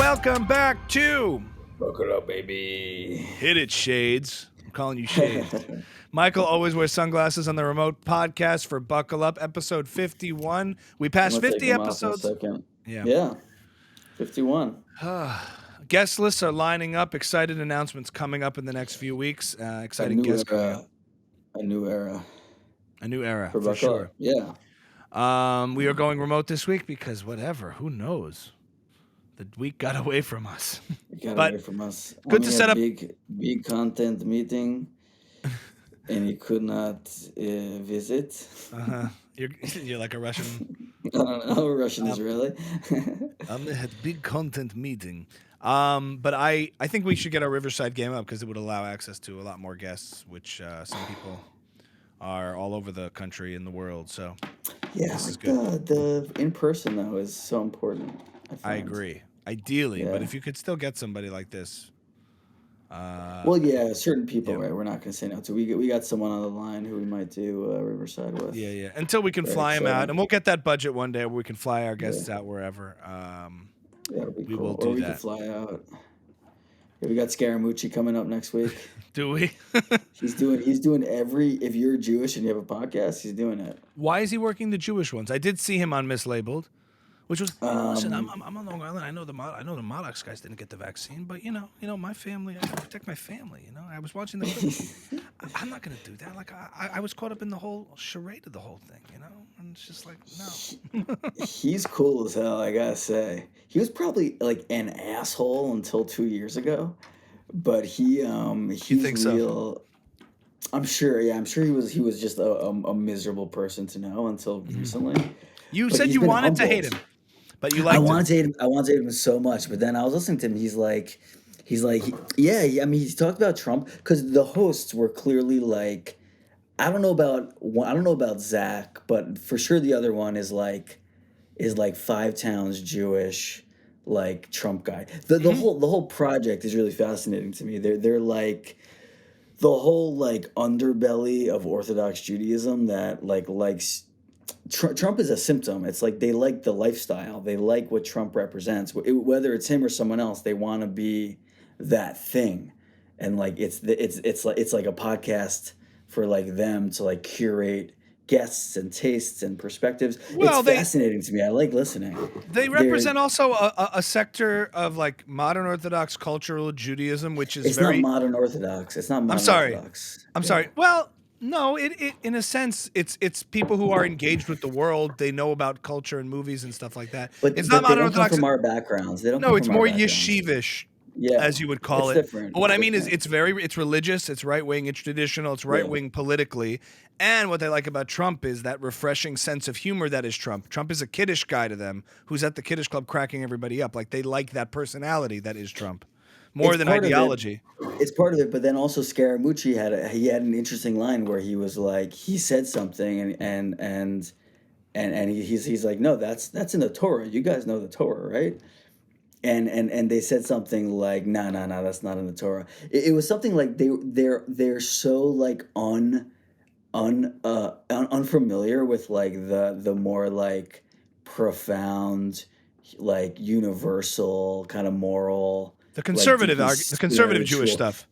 welcome back to Buckle up, baby. Hit It Shades. I'm calling you Shades. Michael always wears sunglasses on the remote podcast for Buckle Up, episode 51. We passed 50 episodes. Yeah. 51. Guest lists are lining up. Excited announcements coming up in the next few weeks. Exciting guests coming up. A new era. A new era, for sure. Up. Yeah. We are going remote this week because whatever, who knows? The week got away from us. Away from us. Good to set up big content meeting, and he could not visit. You're like a Russian. I don't know how a Russian is really. They had big content meeting. But I think we should get our Riverside game up because it would allow access to a lot more guests, which some people are all over the country and the world. So yeah, this is good. The in person though is so important. I agree. Ideally, but if you could still get somebody like this. Certain people, right? We're not going to say no to. We got someone on the line who we might do Riverside with. Yeah. Until we can fly him out, and we'll get that budget one day where we can fly our guests out wherever. That'll be we cool. will do we that. Can fly out. Yeah, we got Scaramucci coming up next week. Do we? He's doing every. If you're Jewish and you have a podcast, he's doing it. Why is he working the Jewish ones? I did see him on Mislabeled. Which was listen. I'm on Long Island. I know the Modocs guys didn't get the vaccine, but you know my family. I gotta protect my family. You know, I was watching the. I'm not gonna do that. Like I was caught up in the whole charade of the whole thing. You know, and it's just like no. He's cool as hell. I gotta say, he was probably like an asshole until 2 years ago, but he's real. So? I'm sure. Yeah, I'm sure he was just a miserable person to know until recently. You said you wanted to hate him. But you liked I wanted to hate him so much, but then I was listening to him. He's like, I mean, he's talked about Trump because the hosts were clearly like, I don't know about Zach, but for sure the other one is like 5 towns Jewish, like Trump guy. The whole project is really fascinating to me. They're like the whole like underbelly of Orthodox Judaism that likes. Trump is a symptom. It's like they like the lifestyle. They like what Trump represents. Whether it's him or someone else, they want to be that thing. And like it's like a podcast for like them to like curate guests and tastes and perspectives. Well, it's fascinating to me. I like listening. They represent also a sector of like modern Orthodox cultural Judaism, which is not modern Orthodox. It's not modern Orthodox. I'm sorry. Well, no, it in a sense, it's people who are engaged with the world. They know about culture and movies and stuff like that. But it's not modern Orthodox. Come from our backgrounds. They don't. No, it's more yeshivish, as you would call it. Different. But what I mean is, it's religious, it's right wing, it's traditional, it's right wing politically. And what they like about Trump is that refreshing sense of humor that is Trump. Trump is a kiddish guy to them, who's at the kiddish club cracking everybody up. Like they like that personality that is Trump. More than ideology. It's part of it, but then also Scaramucci had an interesting line where he was like, he said something and he's like, no, that's in the Torah. You guys know the Torah, right? And they said something like, no, that's not in the Torah. It was something like they're so like unfamiliar with like the more like profound, like universal kind of moral. The conservative, Jewish stuff.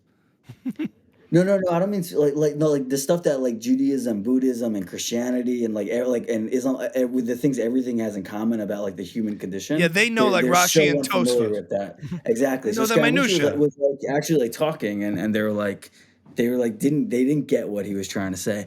No. I don't mean like the stuff that like Judaism, Buddhism, and Christianity, and like and Islam, with the things everything has in common about like the human condition. Yeah, they know like Rashi and Tosfos. With that, exactly. So the minutia was like actually like talking, and they didn't get what he was trying to say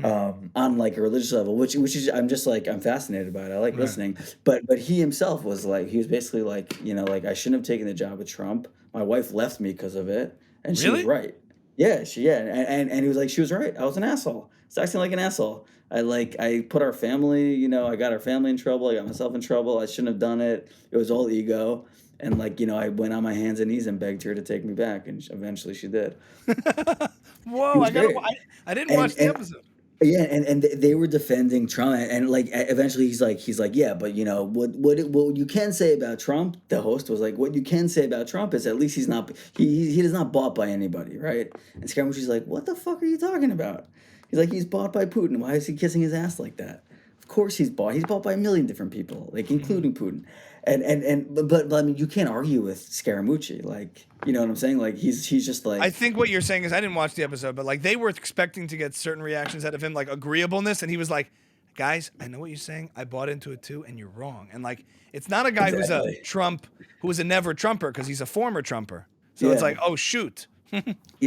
on like a religious level, which is I'm fascinated by it. I like listening, but he himself was basically like, you know, like I shouldn't have taken the job with Trump. My wife left me because of it, and she was right. Yeah, and he was like, she was right. I was an asshole. It's acting like an asshole. I put our family, you know, I got our family in trouble. I got myself in trouble. I shouldn't have done it. It was all ego. And like, you know, I went on my hands and knees and begged her to take me back, and eventually she did. Whoa! I didn't watch the episode. Yeah, and they were defending Trump, and like eventually he's like, yeah, but you know what you can say about Trump. The host was like, what you can say about Trump is at least he's not he is not bought by anybody, right? And Scaramucci's like, what the fuck are you talking about? He's like, he's bought by Putin. Why is he kissing his ass like that? course he's bought. He's bought by a million different people, like including Putin. But I mean, you can't argue with Scaramucci. Like, you know what I'm saying? Like he's just I like, think what you're saying is I didn't watch the episode, but like they were expecting to get certain reactions out of him, like agreeableness, and he was like, "Guys, I know what you're saying. I bought into it too, and you're wrong." And like, it's not a guy who's a exactly. Trump, who is a never Trumper because he's a former Trumper. So it's like, Yeah. oh shoot. Yeah,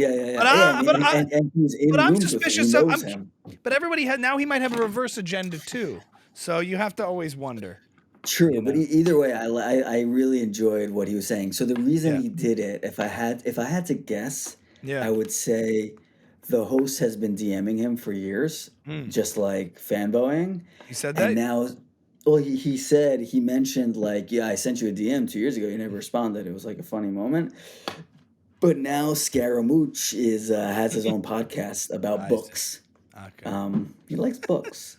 yeah, But yeah, yeah, and he's but in I'm rooms with him. He suspicious of knows him. but everybody had now he might have a reverse agenda too. So you have to always wonder, True, you but know. either way, I really enjoyed what he was saying. So the reason Yeah. he did it, if I had to guess, Yeah. I would say the host has been DMing him for years, Mm. just like fanboying, He said and that? now, well, he mentioned like, yeah, I sent you a DM 2 years ago, you never responded. It was like a funny moment. But now Scaramucci has his own podcast about I see. books. Okay. He likes books,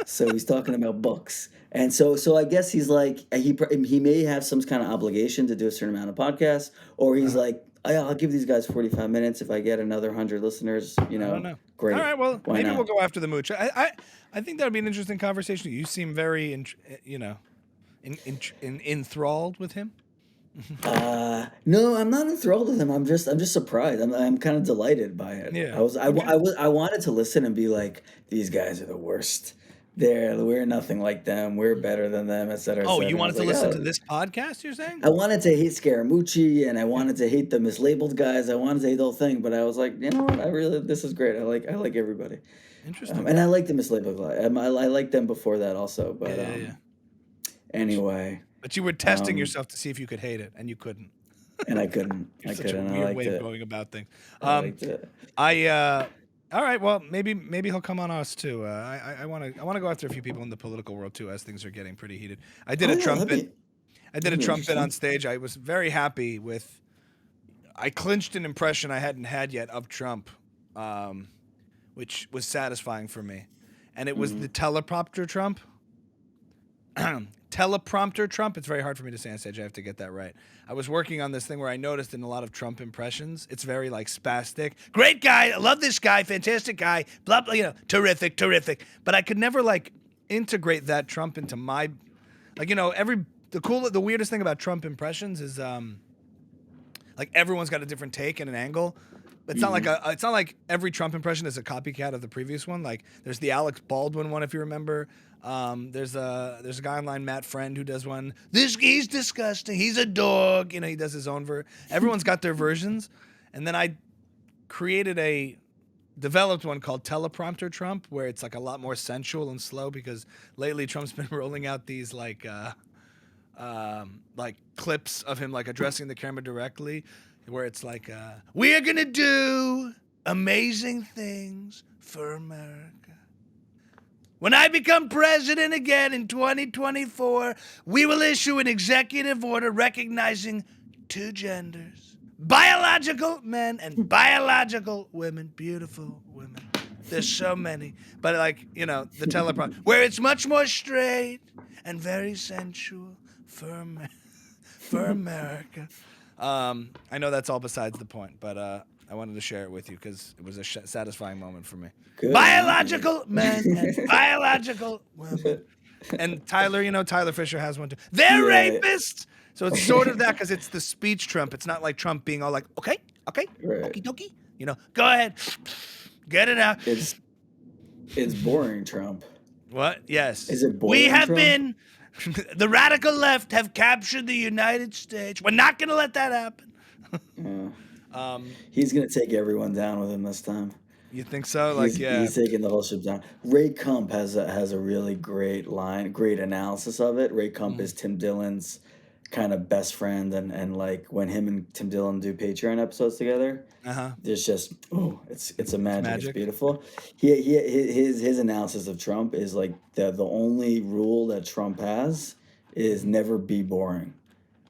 so he's talking about books, and so I guess he's like he may have some kind of obligation to do a certain amount of podcasts, or he's Uh-huh. like, I'll give these guys 45 minutes if I get another 100 listeners. You I don't know, know. All great. right, well, Why maybe we'll not? go after the mooch. I think that would be an interesting conversation. You seem very, you know, enthralled with him. No, I'm not enthralled with him. I'm just surprised. I'm kind of delighted by it. Yeah. I wanted to listen and be like, these guys are the worst. We're nothing like them. We're better than them, et cetera, et Oh, cetera. you And I wanted was to like, listen to oh. this podcast? You're saying? I wanted to hate Scaramucci and I Yeah. wanted to hate the mislabeled guys. I wanted to hate the whole thing, but I was like, you know what? This is great. I like everybody, Interesting. and I like the mislabeled guys. I liked them before that also, but Yeah. anyway, But you were testing um, yourself to see if you could hate it, and you couldn't. and I couldn't. You're I such a couldn't. I weird liked way of it. going about things. I liked it. All right. Well, maybe he'll come on us too. I want to go after a few people in the political world too, as things are getting pretty heated. I did Oh a yeah, Trump bit. I did a that'd be Trump bit on interesting. stage. I was very happy with. I clinched an impression I hadn't had yet of Trump, which was satisfying for me, and it was the teleprompter Trump. Teleprompter Trump. It's very hard for me to say on stage. I have to get that right. I was working on this thing where I noticed in a lot of Trump impressions, it's very like spastic. Great guy. I love this guy. Fantastic guy. Blah, blah, terrific. But I could never like integrate that Trump into my, like, the weirdest thing about Trump impressions is, like everyone's got a different take and an angle. It's not like every Trump impression is a copycat of the previous one. Like there's the Alex Baldwin one, if you remember. There's a guy online, Matt Friend, who does one. He's disgusting. He's a dog. He does his own Everyone's got their versions, and then I developed one called Teleprompter Trump, where it's like a lot more sensual and slow because lately Trump's been rolling out these like clips of him like addressing the camera directly, where it's like, we're gonna do amazing things for America. When I become president again in 2024, we will issue an executive order recognizing two genders, biological men and biological women, beautiful women. There's so many. But like, the teleprompter, where it's much more straight and very sensual for America. I know that's all besides the point, but I wanted to share it with you because it was a satisfying moment for me. Good. Biological men and biological women. And Tyler Fisher has one too. They're rapists. So it's sort of that because it's the speech Trump. It's not like Trump being all like, okay, Right. okie dokie. Go ahead, get it out. It's boring, Trump. What? Yes. Is it boring, We have Trump? been, the radical left have captured the United States. We're not going to let that happen. Yeah. He's gonna take everyone down with him this time. You think so? He's taking the whole ship down. Ray Kump has a really great great analysis of it. Ray Kump is Tim Dillon's kind of best friend, and like when him and Tim Dillon do Patreon episodes together, there's just it's a magic. It's beautiful. His analysis of Trump is like the only rule that Trump has is never be boring.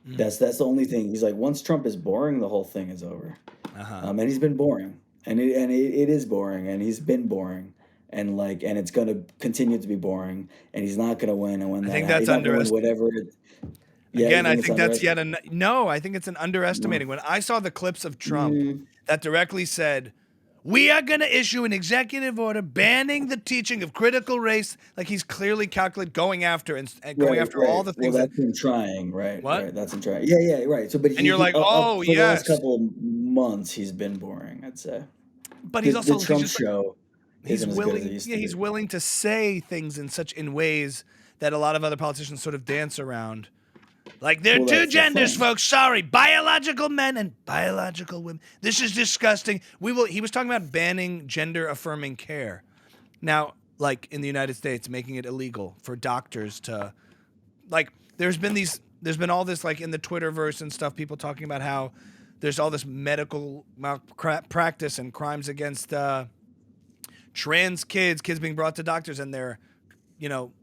That's the only thing. He's like, once Trump is boring, the whole thing is over. And he's been boring, and it is boring, and he's been boring, and it's gonna continue to be boring, and he's not gonna win. And when I think that's underestimating. Again, I think that's no. I think it's an underestimating. When I saw the clips of Trump that directly said, We are going to issue an executive order banning the teaching of critical race. Like he's clearly calculated going after and going Right, after all right. the Well, things that that's him trying, right, what? right. That's him trying. Yeah, yeah, right. So, but And you're he like, up oh for the last yes, couple of months, he's been boring, I'd say. but The he's Trump just like show he's isn't as good as it willing. used Yeah, to he's be. willing to say things in ways that a lot of other politicians sort of dance around. Like, there are Well, two that's the genders, thing. folks. Sorry. Biological men and biological women. This is disgusting. He was talking about banning gender affirming care. Now, like in the United States, making it illegal for doctors to, like, there's been all this, like, in the Twitterverse and stuff, people talking about how there's all this medical malpractice and crimes against trans kids being brought to doctors, and they're, you know,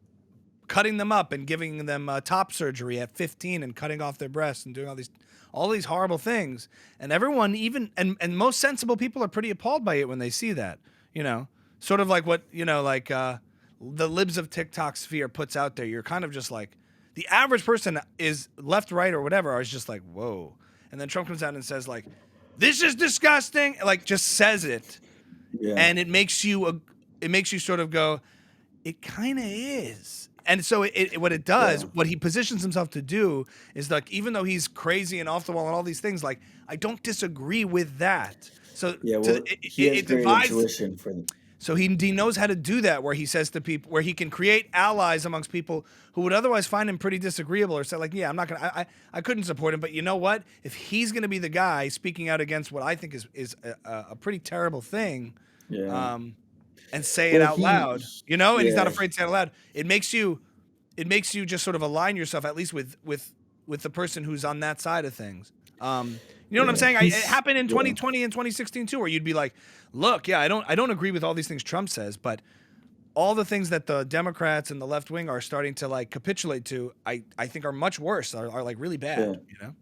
cutting them up and giving them top surgery at 15 and cutting off their breasts and doing all these horrible things. And everyone, even and most sensible people, are pretty appalled by it when they see that. You know, sort of like what like the libs of TikTok sphere puts out there. You're kind of just like, the average person is left, right, or whatever. Is just like, whoa. And then Trump comes out and says like, this is disgusting. Like, just says it, Yeah, and it makes you sort of go, it kind of is. And so what it does, yeah, what he positions himself to do is, like, even though he's crazy and off the wall and all these things, like, I don't disagree with that. So yeah. Well, he has it great divides. intuition for the. So he knows how to do that, where he says to people, where he can create allies amongst people who would otherwise find him pretty disagreeable, or say like, yeah, I'm not gonna, I couldn't support him, but you know what? If he's gonna be the guy speaking out against what I think is a pretty terrible thing, Yeah. um, and say it Well, out loud, and he's not yeah, afraid to say it out loud. It makes you just sort of align yourself, at least with the person who's on that side of things. You know what I'm yeah. saying? It He's happened in yeah. 2020 and 2016 too, where you'd be like, look, yeah, I don't agree with all these things Trump says, but all the things that the Democrats and the left wing are starting to like capitulate to, I think are much worse, are like really Yeah. bad, you know?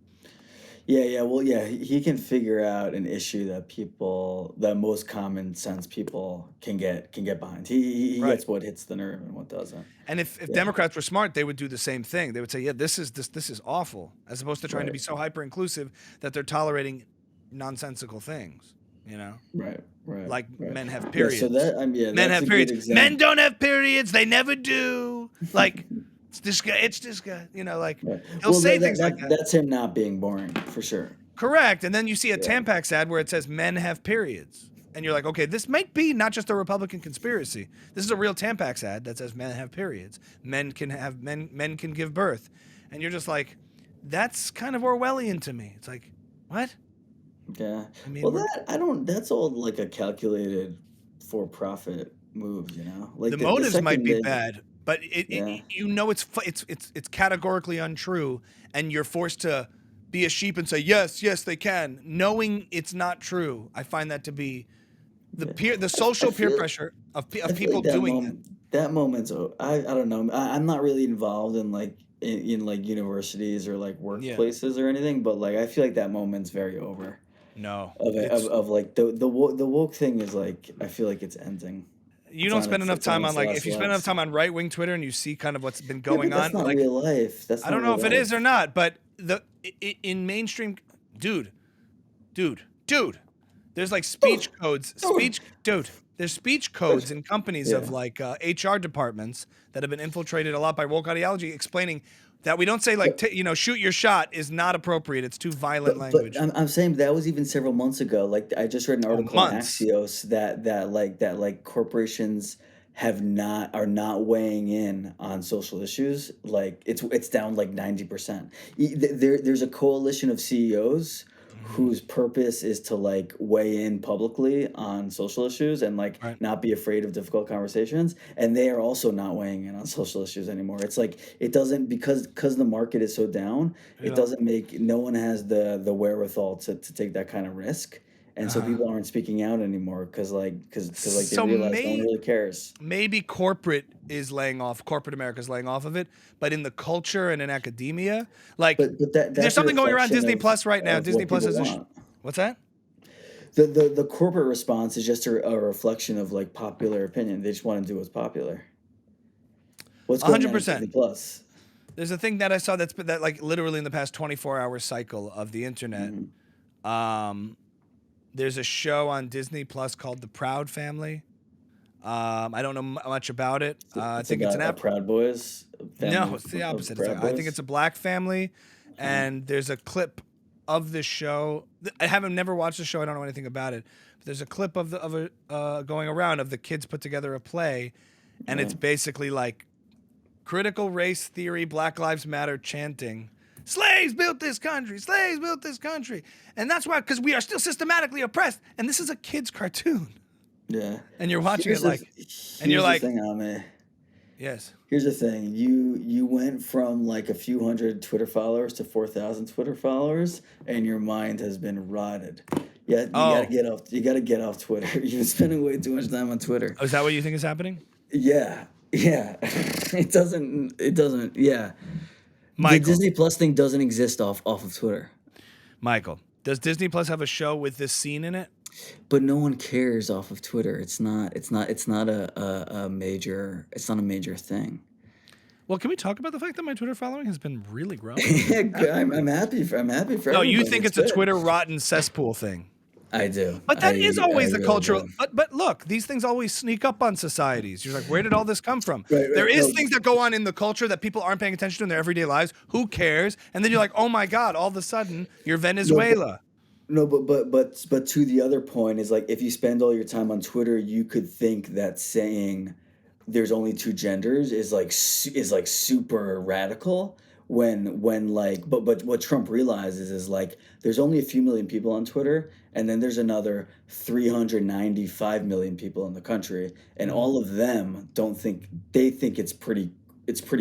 Yeah, yeah. Well, yeah, he can figure out an issue that most common sense people can get behind. He Right. gets what hits the nerve and what doesn't. And if Yeah, Democrats were smart, they would do the same thing. They would say, "Yeah, this is awful," as opposed to trying to right, be so hyper inclusive that they're tolerating nonsensical things. You know, right, right, like right. men have Yeah, so periods. yeah, Men that's have a good periods. Men example. don't have periods. They never do. Like, it's this guy. It's this guy. You know, like, Right. he'll Well, say things like that. that's him not being boring for sure. Correct. And then you see a Yeah, Tampax ad where it says men have periods. And you're like, okay, this might be not just a Republican conspiracy. This is a real Tampax ad that says men have periods. Men can give birth. And you're just like, that's kind of Orwellian to me. It's like, what? yeah. I mean, Well, I don't. That's all like a calculated for-profit move, you know. the Like the motives might second be they, bad, but yeah, it's categorically untrue, and you're forced to be a sheep and say yes they can, knowing it's not true. I find that to be yeah. the I social peer feel pressure I of feel people like doing it. that moment's I don't know. I'm not really involved in like in like universities or like Yeah. workplaces or anything, but like I feel like that moment's very over. No, Of it, it's of like the woke thing is like I feel like it's ending. you don't spend enough It's on time on, its like, last if you spend enough legs. time on right wing Twitter and you see kind of what's been Yeah, going but that's on, not like, real life. That's I not don't know real if it is or life. not, but in mainstream, dude, dude, there's like Oh, oh. there's speech codes in companies of Yeah. like HR departments that have been infiltrated a lot by woke ideology, explaining that we don't say like, shoot your shot is not appropriate. It's too violent But language. I'm saying that was even several months ago. Like I just read an Oh, article on months. Axios that like corporations are not weighing in on social issues. Like it's down like 90%. There's a coalition of CEOs Hmm. whose purpose is to like weigh in publicly on social issues and like Right. not be afraid of difficult conversations, and they are also not weighing in on social issues anymore. It's like it doesn't, because the market is so down, it Yeah. doesn't make, no one has the wherewithal to take that kind of risk, and so Uh, people aren't speaking out anymore because like they so realize no one really cares. maybe corporate America is laying off of it, but in the culture and in academia, like, But there's that's a something going around reflection Disney Plus right now. of Disney what Plus people is want. what's that? The corporate response is just a reflection of like popular opinion. They just want to do what's popular. What's going on at 100%. Disney Plus? There's a thing that I saw that like literally in the past 24-hour cycle of the internet, Mhm. um, There's a show on Disney Plus called The Proud Family. I don't know much about it. I It's think it's an about a app. Proud Boys, a No, family it's the of opposite. Proud I think Boys. it's a black family, Uh, and there's a clip of this show. I haven't never watched the show. I don't know anything about it. But there's a clip of a going around of the kids put together a play, and uh, it's basically like critical race theory, Black Lives Matter chanting. Slaves built this country. Slaves built this country, and that's why because we are still systematically oppressed. And this is a kid's cartoon, yeah. and you're watching it like, and you're Here's the like, thing, Ame. yes. Here's the thing. You went from like a few hundred Twitter followers to 4,000 Twitter followers, and your mind has been rotted. Yeah, you gotta Oh, get off. You gotta get off Twitter. You've been spending way too much time on Twitter. is that what you think is happening, Yeah, yeah. It doesn't. It doesn't. Yeah. The Michael? Disney Plus thing doesn't exist off of Twitter. Michael, does Disney Plus have a show with this scene in it? But no one cares off of Twitter. It's not. It's not a major. It's not a major thing. Well, can we talk about the fact that my Twitter following has been really growing? I'm happy for. I'm happy for No, you everybody. think It's it's a good. Twitter rotten cesspool thing. I do. But that is I always the really cultural. do. But look, these things always sneak up on societies. You're like, where did all this come from? Right, There right. is No, things that go on in the culture that people aren't paying attention to in their everyday lives. Who cares? And then you're like, oh my god! All of a sudden, you're no, Venezuela. but to the other point is like if you spend all your time on Twitter, you could think that saying there's only two genders is like is like super radical when like but what Trump realizes is like there's only a few million people on Twitter and then there's another 395 million people in the country and Mhm. all of them don't think they think it's pretty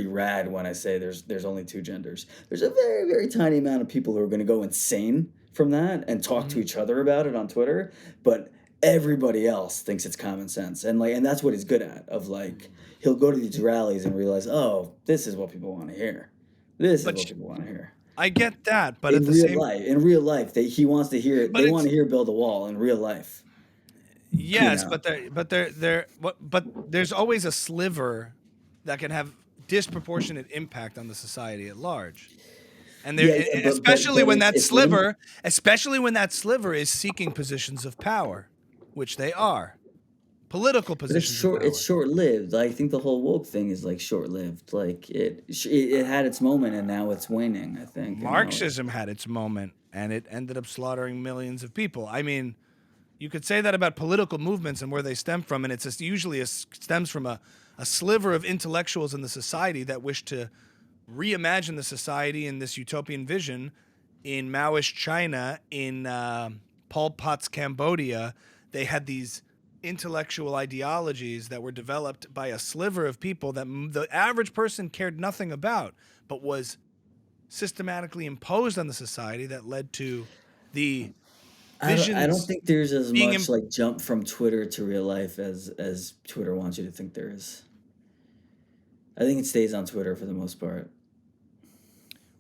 rad when I say there's only two genders. There's a very very tiny amount of people who are going to go insane from that and talk to Mhm. each other about it on Twitter, but everybody else thinks it's common sense and that's what he's good at of like he'll go to these rallies and realize, oh, this is what people want to hear, this is But what people want to hear I get that. But at the same, in real life he wants to hear but they want it's to hear build a wall in real life, you yes, know. but there's always a sliver that can have disproportionate impact on the society at large. And there, Yeah, yeah, especially but when that it's limited. sliver, especially when that sliver is seeking positions of power, which they are, political But positions of it's power. short lived. I think the whole woke thing is like short lived. Like it had its moment and now it's waning. I think and now Marxism had its moment, and it ended up slaughtering millions of people. I mean, you could say that about political movements and where they stem from, and it's just usually stems from a sliver of intellectuals in the society that wish to reimagine the society in this utopian vision. In Maoist China, in Pol Pot's Cambodia, they had these intellectual ideologies that were developed by a sliver of people that the average person cared nothing about, but was systematically imposed on the society that led to the I don't visions think there's as being much like jump from Twitter to real life as Twitter wants you to think there is. I think it stays on Twitter for the most part.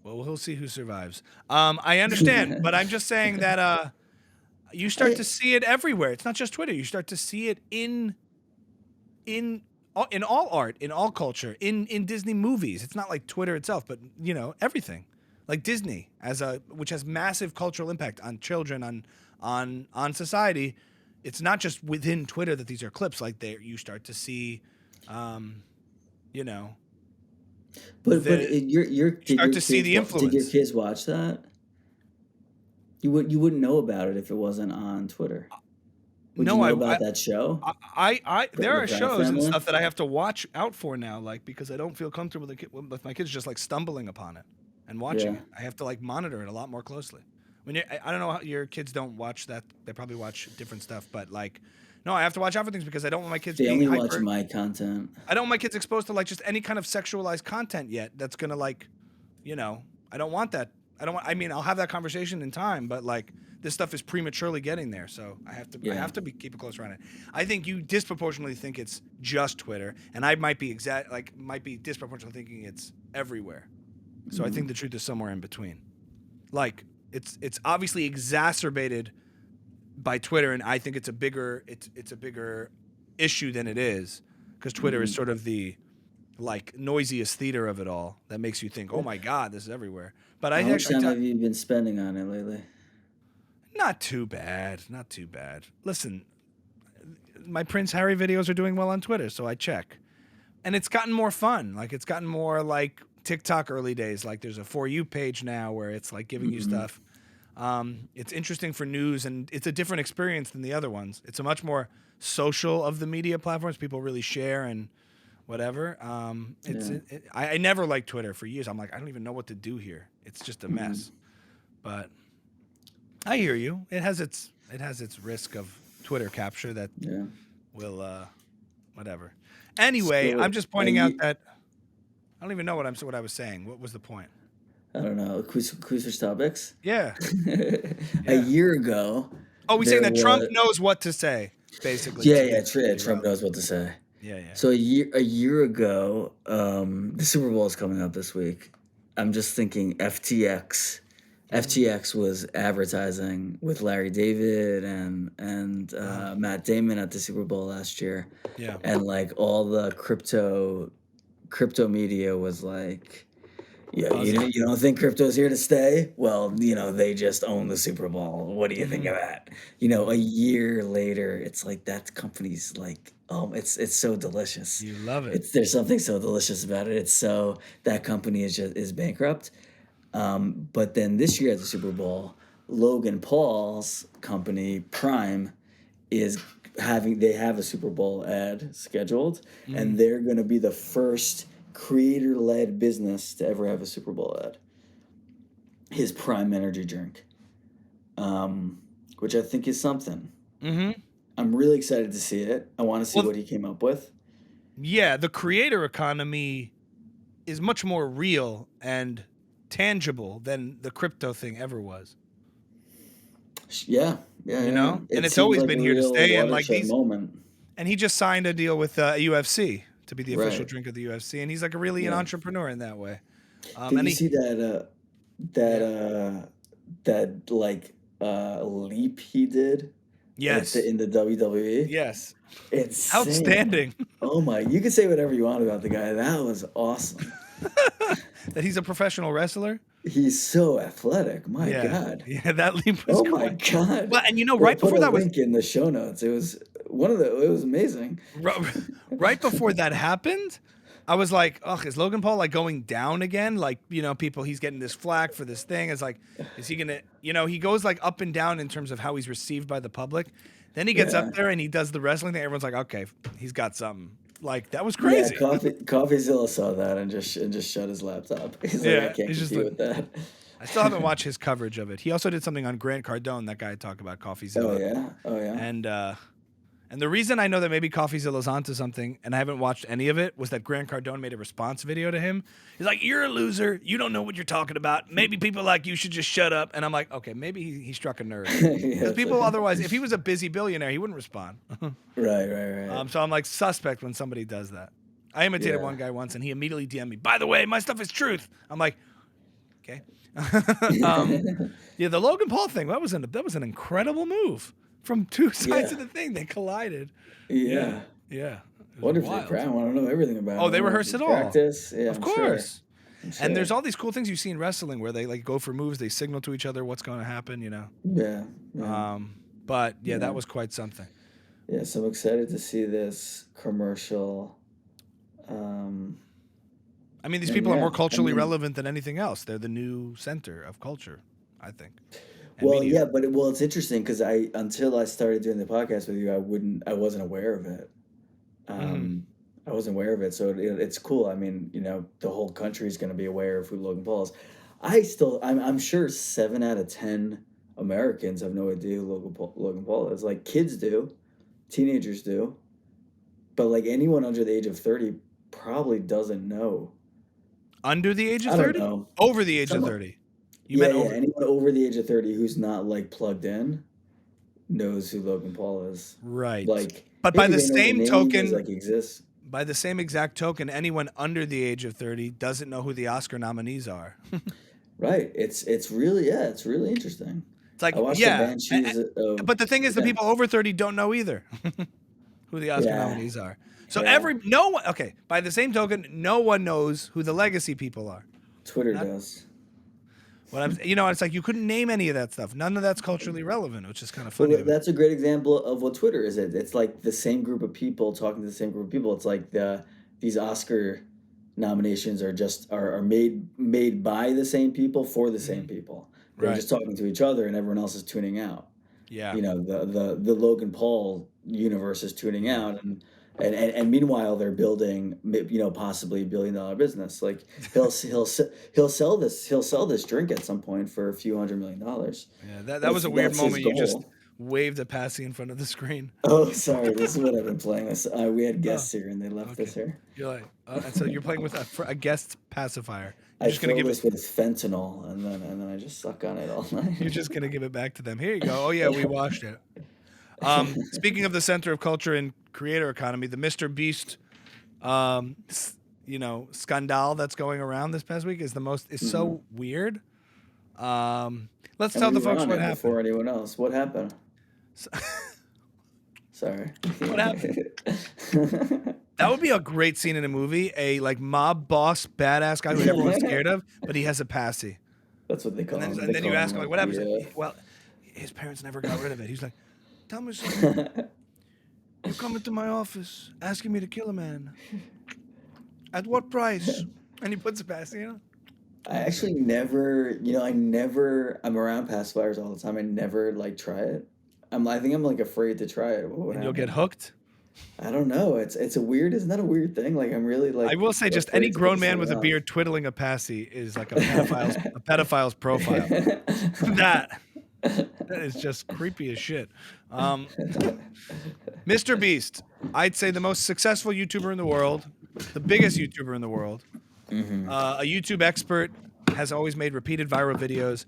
well, we'll see who survives. I understand, but I'm just saying that you start I to see it everywhere. It's not just Twitter. You start to see it in in all art, in all culture, in Disney movies. It's not like Twitter itself, but you know everything. Like Disney as a which has massive cultural impact on children, on society. It's not just within Twitter that these are clips. Like there, you start to see, um, you know, but the your you start to see the did your influence. kids watch that? You wouldn't know about it if it wasn't on Twitter. Would you No, know about that show, there The are Proud shows and Family? stuff that I have to watch out for now, like because I don't feel comfortable with my kids just like stumbling upon it and watching Yeah. it. I have to like monitor it a lot more closely. When I don't know how your kids don't watch that; they probably watch different stuff. But like, no, I have to watch out for things because I don't want my kids They being only watch hyper. my content. I don't want my kids exposed to like just any kind of sexualized content yet. That's gonna like, you know, I don't want that. I don't want. I mean, I'll have that conversation in time, but like this stuff is prematurely getting there, so I have to. I Yeah. have to keep a close eye on it. I think you disproportionately think it's just Twitter, and I might be might be disproportionately thinking it's everywhere. So I think the truth is somewhere in between. Like it's obviously exacerbated by Twitter, and I think it's a bigger issue than it is because Twitter is Mhm. sort of the like noisiest theater of it all that makes you think, oh Yeah. my god, this is everywhere. But I How much time actually have you been spending on it lately? Not too bad. Not too bad. Listen, my Prince Harry videos are doing well on Twitter, so I check. And it's gotten more fun. Like, it's gotten more like TikTok early days. Like, there's a For You page now where it's like giving you stuff. It's interesting for news, and it's a different experience than the other ones. It's a much more social of the media platforms. People really share and whatever. I never liked Twitter for years. I'm like, I don't even know what to do here. It's just a mess. But I hear you. It has its risk of Twitter capture that will whatever. Anyway, So, I'm just pointing out that I don't even know what I was saying. What was the point? I don't know. Quiz topics. Yeah. A year ago. Oh, we saying that Trump knows what to say, basically. Trump knows what to say. Yeah. So a year ago, the Super Bowl is coming up this week. I'm just thinking FTX. FTX was advertising with Larry David and Matt Damon at the Super Bowl last year. Yeah. And like all the crypto media was like, yeah, you don't think crypto's here to stay? Well, they just own the Super Bowl. What do you think of that? A year later, it's like that company's like, oh, it's so delicious. You love it. There's something so delicious about it. It's so that company is bankrupt. But then this year at the Super Bowl, Logan Paul's company Prime they have a Super Bowl ad scheduled, and they're going to be the first creator-led business to ever have a Super Bowl ad. His Prime energy drink, which I think is something. I'm really excited to see it. I want to see what he came up with. Yeah, the creator economy is much more real and tangible than the crypto thing ever was. Yeah. And it's always been here to stay. And like and he just signed a deal with UFC to be the official drink of the UFC, and he's like really an entrepreneur in that way. Did you see that leap he did? Yes. In the WWE. Yes. It's outstanding. Oh my! You can say whatever you want about the guy. That was awesome. That he's a professional wrestler. He's so athletic. My God. Yeah, that leap was my God. Well, and right before that was link in the show notes. It was it was amazing. Right before that happened, I was like, "Oh, is Logan Paul like going down again? Like, he's getting this flack for this thing. It's like, is he gonna? He goes like up and down in terms of how he's received by the public. Then he gets up there and he does the wrestling thing. Everyone's like, okay, he's got something. Like, that was crazy. Yeah, CoffeeZilla saw that and just shut his laptop. He's like, I can't compete with that. I still haven't watched his coverage of it. He also did something on Grant Cardone, that guy I talk about, CoffeeZilla. Oh yeah. And the reason I know that maybe CoffeeZilla's onto something, and I haven't watched any of it, was that Grant Cardone made a response video to him. He's like, "You're a loser. You don't know what you're talking about. Maybe people like you should just shut up." And I'm like, okay, maybe he struck a nerve. Because people otherwise, if he was a busy billionaire, he wouldn't respond. Right. So I'm like suspect when somebody does that. I imitated one guy once, and he immediately DM'd me, "By the way, my stuff is truth." I'm like, okay. The Logan Paul thing, that was an incredible move. From two sides of the thing, they collided. Yeah. What if they practice? I want to know everything about it. Oh, they rehearse it all. Practice? Yeah, of course. Sure. And there's all these cool things you see in wrestling where they like go for moves, they signal to each other what's going to happen, Yeah. But that was quite something. Yeah, so I'm excited to see this commercial. I mean, these people are more culturally relevant than anything else. They're the new center of culture, I think. Well, media. Yeah, it's interesting because until I started doing the podcast with you, I wasn't aware of it. I wasn't aware of it, so it's cool. I mean, the whole country is going to be aware of who Logan Paul is. I'm sure 7 out of 10 Americans have no idea who Logan Paul is. Like, kids do, teenagers do, but like anyone under the age of 30 probably doesn't know. Under the age of 30? Over the age of 30. Anyone over the age of 30 who's not like plugged in knows who Logan Paul is. Right. Like, but by the same token, exists. By the same exact token, anyone under the age of 30 doesn't know who the Oscar nominees are. Right. It's really interesting. It's like, but the thing is, the people over 30 don't know either who the Oscar nominees are. So by the same token, no one knows who the legacy people are. Twitter does. What I'm, it's like you couldn't name any of that stuff. None of that's culturally relevant, which is kind of Well, funny to me. that's a great example of what Twitter is. It's like the same group of people talking to the same group of people. It's like these Oscar nominations are made by the same people for the same people. They're Right. just talking to each other, and everyone else is tuning out. Yeah. The Logan Paul universe is tuning Yeah. out, and meanwhile they're building possibly $1 billion business. Like he'll sell this drink at some point for a few $100 million. Yeah. That was a weird That's his moment. You just goal. waved a passy in front of the screen. Oh, sorry. This is what I've been playing. We had Oh, guests here, and they left okay. this here. You're like, and so you're playing with a guest pacifier. You're I just gonna fill give it. this with fentanyl, and then I just suck on it all night. You're just gonna give it back to them. Here you go. Oh yeah, we washed it. Speaking of the center of culture and creator economy, the Mr. Beast, scandal that's going around this past week is so weird. Let's And tell we the were folks on what it before happened. anyone else. What happened? Sorry. What happened? That would be a great scene in a movie. A like mob boss, badass guy who everyone's scared of, but he has a passy. That's what they call him. And then you ask him like, what happens? Yeah. Well, his parents never got rid of it. He's like, tell me something. You come into my office asking me to kill a man. At what price? And he puts a passy on. I actually I'm around pacifiers all the time. I never like try it. I think I'm like afraid to try it. What would And you'll get happen? hooked. I don't know. Isn't that a weird thing? Like I'm really I like will say, just any afraid to grown piss man someone with a off. beard twiddling a passy is like a pedophile's profile. That is just creepy as shit. Mr. Beast, I'd say the most successful YouTuber in the world, the biggest YouTuber in the world, a YouTube expert, has always made repeated viral videos.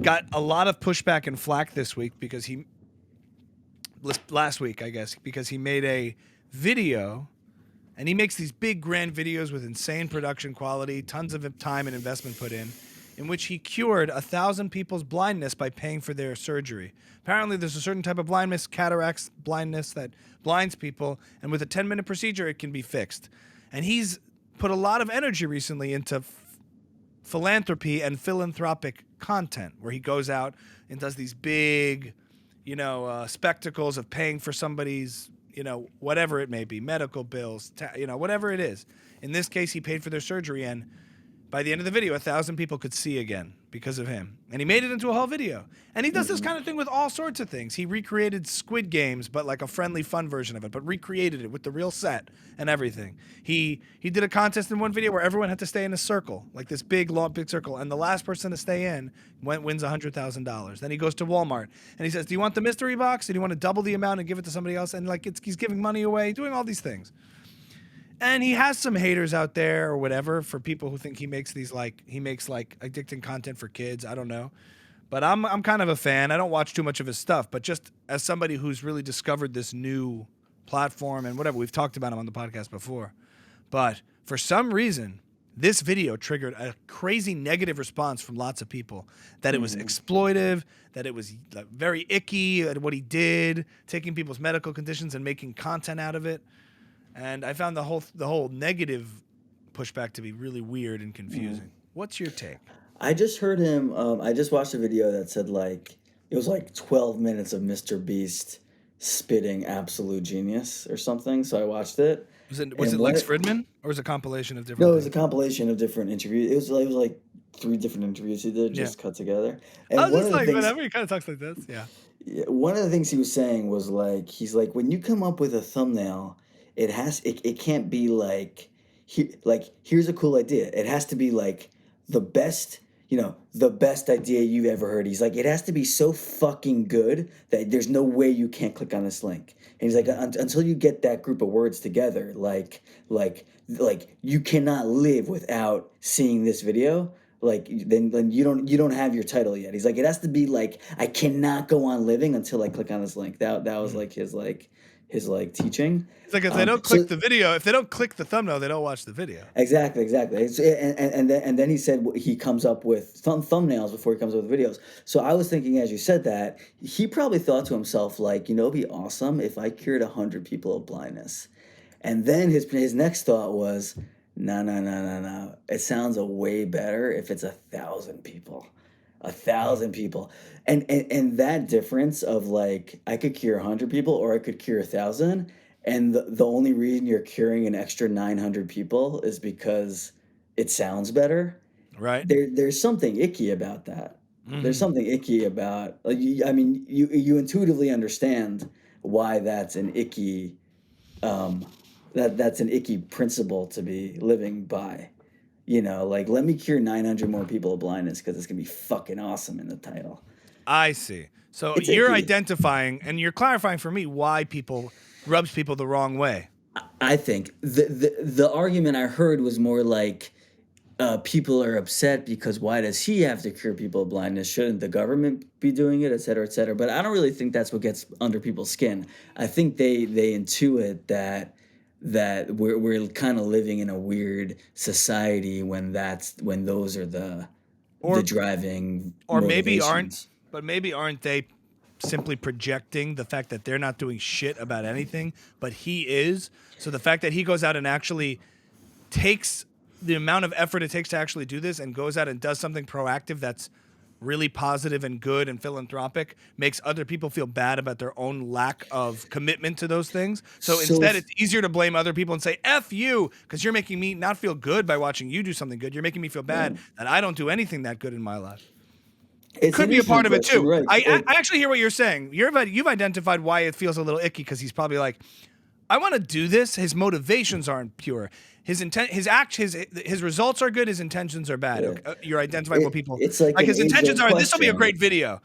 Got a lot of pushback and flack this week because last week, I guess, because he made a video, and he makes these big grand videos with insane production quality, tons of time and investment put in which he cured 1,000 people's blindness by paying for their surgery. Apparently there's a certain type of blindness, cataracts blindness, that blinds people, and with a 10-minute procedure it can be fixed. And he's put a lot of energy recently into philanthropy and philanthropic content, where he goes out and does these big spectacles of paying for somebody's, whatever it may be, medical bills, whatever it is. In this case, he paid for their surgery, and by the end of the video, 1,000 people could see again because of him. And he made it into a whole video. And he does this kind of thing with all sorts of things. He recreated Squid Games, but like a friendly, fun version of it, but recreated it with the real set and everything. He did a contest in one video where everyone had to stay in a circle, like this big circle, and the last person to stay in wins $100,000. Then he goes to Walmart and he says, do you want the mystery box? Or do you want to double the amount and give it to somebody else? And he's giving money away, doing all these things. And he has some haters out there or whatever for people who think he makes addicting content for kids. I don't know. But I'm kind of a fan. I don't watch too much of his stuff, but just as somebody who's really discovered this new platform and whatever, we've talked about him on the podcast before. But for some reason, this video triggered a crazy negative response from lots of people, that it was exploitive, that it was very icky at what he did, taking people's medical conditions and making content out of it. And I found the whole negative pushback to be really weird and confusing. What's your take? I just heard him. I just watched a video that said it was 12 minutes of Mr. Beast spitting absolute genius or something. So I watched it. Was it Lex Fridman, or was it a compilation of different? No, it was a compilation of different interviews. It was like 3 different interviews he did just cut together. And I was just like, whatever, he kind of talks like this. Yeah. One of the things he was saying was he's like, when you come up with a thumbnail, it can't be here's a cool idea. It has to be the best, the best idea you've ever heard. He's like, it has to be so fucking good that there's no way you can't click on this link. And he's like, until you get that group of words together, you cannot live without seeing this video. Then you don't have your title yet. He's like, it has to be I cannot go on living until I click on this link. That was his teaching. It's like, if they don't click the video, if they don't click the thumbnail, they don't watch the video. Exactly. And then he said he comes up with thumbnails before he comes up with videos. So I was thinking, as you said that, he probably thought to himself, it'd be awesome if I cured 100 people of blindness. And then his next thought was, No, no, no, no, no. It sounds a way better if it's 1,000 people. A thousand people. And that difference of like I could cure 100 people or I could cure 1,000, and the only reason you're curing an extra 900 people is because it sounds better. Right. There's something icky about that. There's Hmm. something icky about like I mean you intuitively understand why that's an icky um that's an icky principle to be living by. Like let me cure 900 more people of blindness because it's gonna be fucking awesome in the title. I see. So It's you're icky. identifying and you're clarifying for me why people rubs people the wrong way. I think the argument I heard was more like people are upset because why does he have to cure people of blindness? Shouldn't the government be doing it, et cetera, et cetera? But I don't really think that's what gets under people's skin. I think they intuit that we're kind of living in a weird society when those are the Or driving or motivations. maybe aren't they simply projecting the fact that they're not doing shit about anything, but he is. So the fact that he goes out and actually takes the amount of effort it takes to actually do this and goes out and does something proactive that's really positive and good and philanthropic makes other people feel bad about their own lack of commitment to those things. So So instead, if it's easier to blame other people and say, F you, because you're making me not feel good by watching you do something good. You're making me feel bad that I don't do anything that good in my life. it's an Could be a interesting part of it question, too. right? I actually hear what you're saying. You've identified why it feels a little icky because he's probably like, I want to do this. His motivations aren't pure. His intent, his results are good. His intentions are bad. Yeah. Okay, you're identifying what people It's like like. an His intentions age-old are. This will be a question. great video.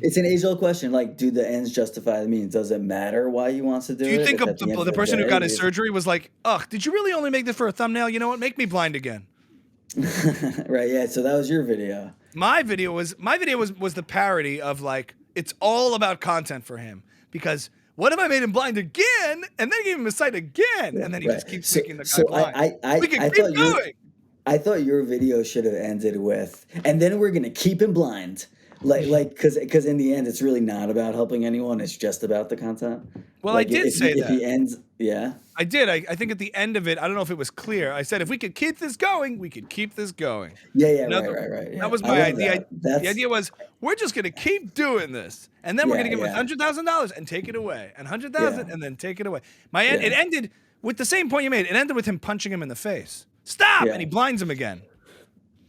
It's an age-old question. Like, do the ends justify the means? Does it matter why he wants to Do do you it? think If at the end of the the person who day, got his surgery was like, ugh, did you really only make this for a thumbnail? You know what? Make me blind again. right? Yeah. So that was your video. My video was the parody of like it's all about content for him because what if I made him blind again and then gave him his sight again Yeah, and then he right. just keeps So, making the guy so blind. We can I keep thought going. your video should have ended with, and then we're gonna keep him blind. Because in the end, it's really not about helping anyone. It's just about the content. Well, I Like did say if that. he ends, yeah, I did. I think at the end of it, I don't know if it was clear. I said if we could keep this going, we could keep this going. yeah, yeah, In right, other, right, right. that Yeah, was I my love idea. that. The idea was we're just gonna keep doing this, and then we're gonna Yeah, give him yeah, $100,000 and take it away, and hundred yeah, thousand, and then take it away. It yeah, ended with the same point you made. It ended with him punching him in the face. Stop, and yeah. he blinds him again.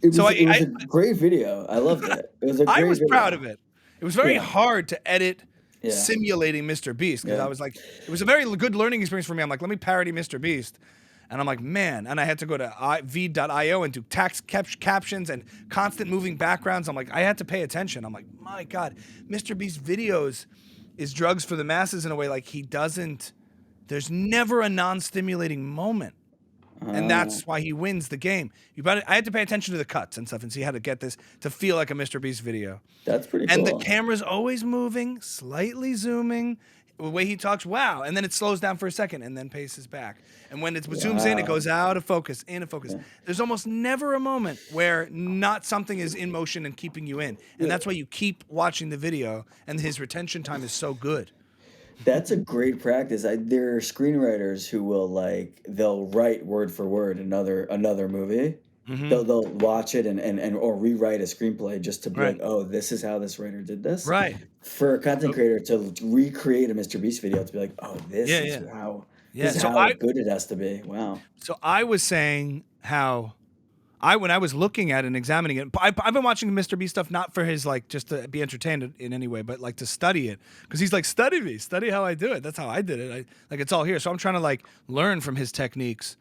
It So was it was a great video. I loved it. It was a I great was proud video. of it. It was very Yeah, hard to edit yeah, simulating Mr. Beast because I yeah. was like, it was a very good learning experience for me. I'm like, let me parody Mr. Beast. And I'm like, man, and I had to go to v.io and do captions and constant moving backgrounds. I'm like, I had to pay attention. I'm like, my God, Mr. Beast videos is drugs for the masses in a way like there's never a non-stimulating moment. And Uh, that's why he wins the game. I had to pay attention to the cuts and stuff and see how to get this to feel like a Mr. Beast video. that's pretty And the cool. camera's always moving, slightly zooming. The way he talks, wow. And then it slows down for a second and then paces back. And when it zooms in, it Wow. goes out of focus, in of focus. Yeah. There's almost never a moment where not something is in motion and keeping you in. And that's why you keep watching the video and his retention time is so good. That's a great practice. There are screenwriters who will they'll write word for word another movie. Hmm. They'll watch it and or rewrite a screenplay just to be Right. like, oh, this is how this writer did this. Right. For a content So, creator to recreate a Mr. Beast video to be like, oh, yeah, yeah. Yeah. this is how good it has to be. Wow. So I was saying how when I was looking at it and examining it, I've been watching Mr. Beast stuff not for his like just to be entertained in any way, but like to study it because he's like study me, study how I do it. That's how I did it. Like it's all here, so I'm trying to like learn from his techniques,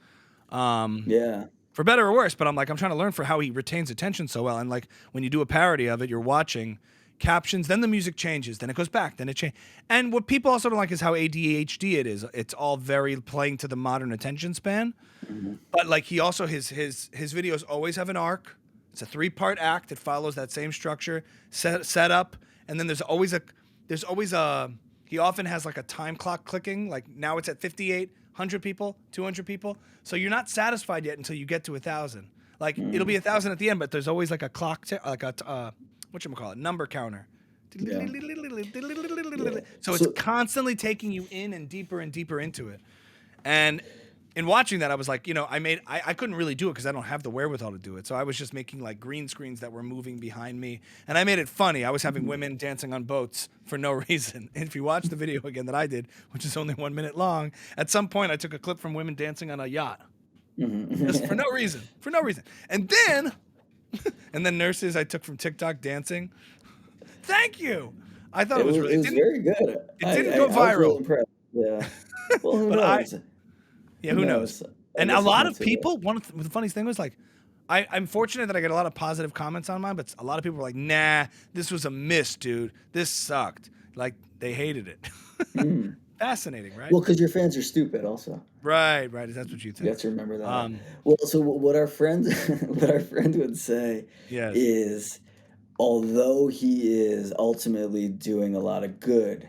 Yeah. for better or worse. But I'm trying to learn for how he retains attention so well. And like when you do a parody of it, you're watching captions, then the music changes, then it goes back, then it changes. And what people also don't like is how ADHD it is. It's all very playing to the modern attention span. Mhm. But like he also his videos always have an arc. It's a 3-part act. It follows that same structure, set up, and then there's always a he often has like a time clock clicking. Like now it's at 58, 100 people, 200 people. So you're not satisfied yet until you get to 1,000. Like it'll be 1,000 at the end, but there's always like a clock, like a whatchamacallit, number counter. Yeah. Yeah. So it's So constantly taking you in and deeper into it. And in watching that, I was like, I couldn't really do it because I don't have the wherewithal to do it. So I was just making like green screens that were moving behind me, and I made it funny. I was having women dancing on boats for no reason. And if you watch the video again that I did, which is only 1 minute long, at some point I took a clip from women dancing on a yacht, just for no reason, And then nurses I took from TikTok dancing. Thank you. I thought it was really. It was very good. It didn't go I was really viral, impressed. Yeah. Well, who but knows? yeah, who knows? I And a guess it's lot meant of to. people, the funniest thing was like, I'm fortunate that I get a lot of positive comments on mine, but a lot of people were like, nah, this was a miss, dude. This sucked. Like, they hated it. Fascinating, right? Well, because your fans are stupid, also. Right. That's what you You think. have to remember that. Um, Well, so what our friend what our friend would say yes. is, although he is ultimately doing a lot of good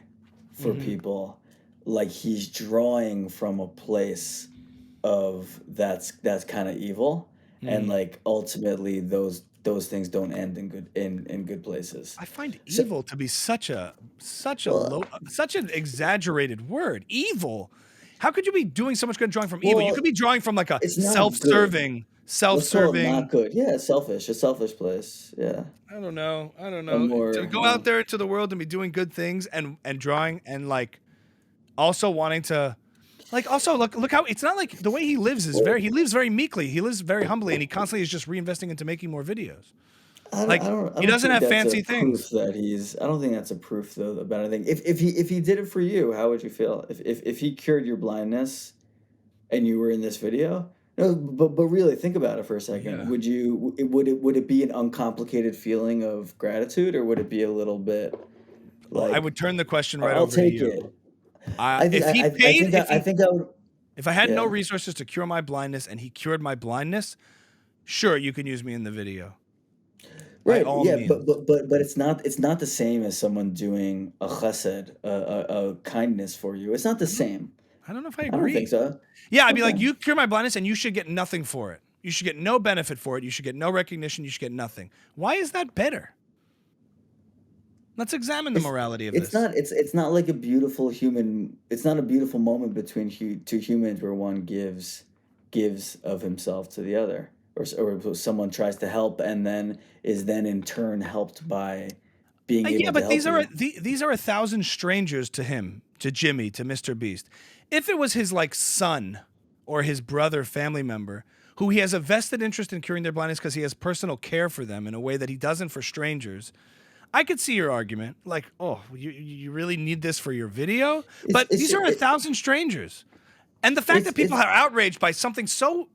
for people, like he's drawing from a place of that's kind of evil, and like ultimately those things don't end in good places. I find So, evil to be such a well, such an exaggerated word. Evil. How could you be doing so much good drawing from evil? You well, could be drawing from like a it's not good. self-serving, Let's call it not self-serving. good. Yeah, selfish. A selfish place. Yeah, I don't know. a To more go out there into the world and be doing good things and drawing and like also wanting to like also look how it's not like the way he lives is well, he lives very meekly. He lives very humbly and he constantly is just reinvesting into making more videos. Like I he don't doesn't think have that's a fancy proof things. that he's. I don't think that's a proof though about anything. If he did it for you, how would you feel? If he cured your blindness and you were in this video? No, but really think about it for a second. Yeah. Would it be an uncomplicated feeling of gratitude, or would it be a little bit Well, I like, would turn the question right I'll over to take you. it. I think I would. If I had no Yeah. resources to cure my blindness and he cured my blindness, sure, you can use me in the video. By Right, all yeah, means. but it's not the same as someone doing a chesed, a kindness for you. It's not the same. I don't know if I I don't think agree. so. Yeah, I'd be Okay. like, you cure my blindness and you should get nothing for it. You should get no benefit for it. You should get no recognition. You should get nothing. Why is that better? Let's examine the It's morality of this. it's not like a beautiful human. It's not a beautiful moment between two humans where one gives of himself to the other, or someone tries to help and then is then in turn helped by being Yeah, able to but help you. these are 1,000 strangers to him, to Jimmy, to Mr. Beast. If it was his like son or his brother, family member, who he has a vested interest in curing their blindness because he has personal care for them in a way that he doesn't for strangers, I could see your argument. Like, oh, you really need this for your video? But these are 1,000 strangers. And the fact that people It's are outraged by something so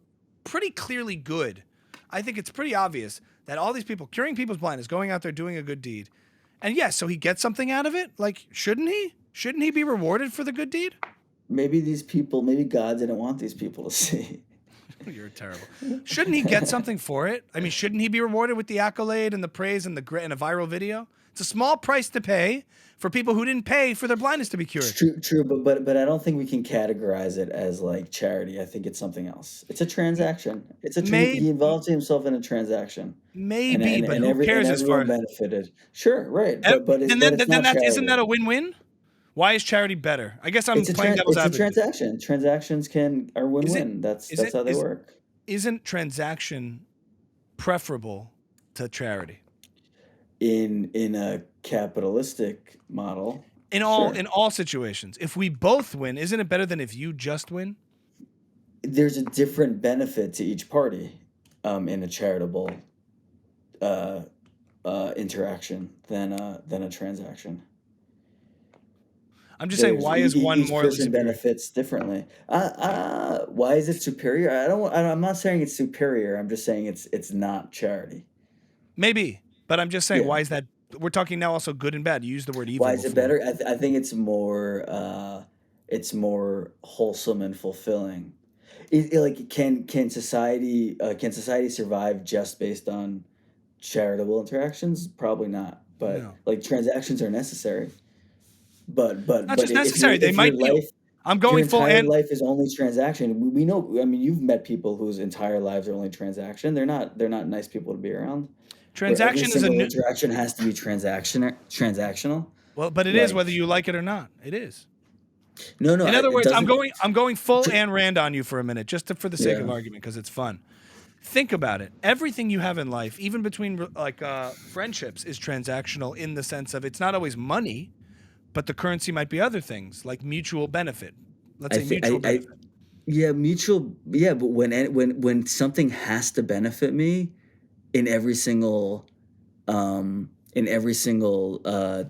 pretty clearly good, I think it's pretty obvious that all these people curing people's blindness, going out there doing a good deed, and yes, so he gets something out of it. Like, shouldn't he? Shouldn't he be rewarded for the good deed? maybe God didn't want these people to see. You're terrible. Shouldn't he get something for it? I mean, shouldn't he be rewarded with the accolade and the praise and and a viral video? It's a small price to pay for people who didn't pay for their blindness to be It's cured. true, but I don't think we can categorize it as like charity. I think it's something else. It's a transaction. May He involves himself in a transaction, maybe, but who and cares as far everyone as benefited. Sure, right, but it's then not that's isn't that charity. a win-win? Why is charity better? I guess I'm playing devil's It's a advocate. transaction. Transactions can are Is it win-win. is That's it how they is work. isn't transaction preferable to charity? In a capitalistic model, In sure. all situations. If we both win, isn't it better than if you just win? There's a different benefit to each party in a charitable uh, interaction than a transaction. I'm just saying why is one Each morally person superior? benefits differently. Why is it superior? I'm not saying it's superior. I'm just saying it's not charity. Maybe, but I'm just saying Yeah. why is that we're talking now also good and bad. You used the word evil Why is it before. better? I think it's more wholesome and fulfilling. Like can society survive just based on charitable interactions? Probably not. But No. like transactions are necessary. Not just If necessary. They might be I'm your going full entire and life is only transaction, we know. I mean, you've met people whose entire lives are only transaction. They're not nice people to be around. Where every transaction is a single new interaction has to be transactional. well, but it is Like whether you like it or not. It is. No, no, In other it words, I'm doesn't. going full Ayn Rand on you for a minute, just for the sake of Yeah, argument, because it's fun. Think about it. Everything you have in life, even between friendships, is transactional in the sense of it's not always money, but the currency might be other things like mutual benefit. Let's I say think mutual I benefit. yeah, mutual. Yeah, but when something has to benefit me in every single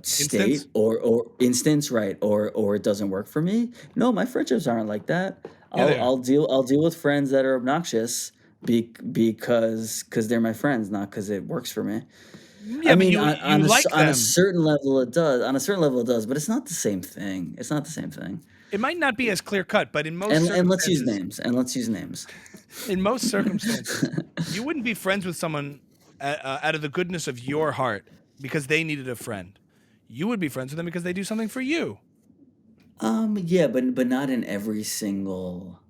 Instance? state or instance, right, or it doesn't work for me. No, my friendships aren't like that. Yeah, they are. I'll deal with friends that are obnoxious because they're my friends, not because it works for me. I Yeah, but mean, you like on a them. certain level it does. On a certain level it does, but it's not the same thing. It's not the same thing. It might not be as clear cut, but in most And let's use circumstances, names. And let's use names. you wouldn't be friends with someone out of the goodness of your heart because they needed a friend. You would be friends with them because they do something for you. Yeah, but not in every single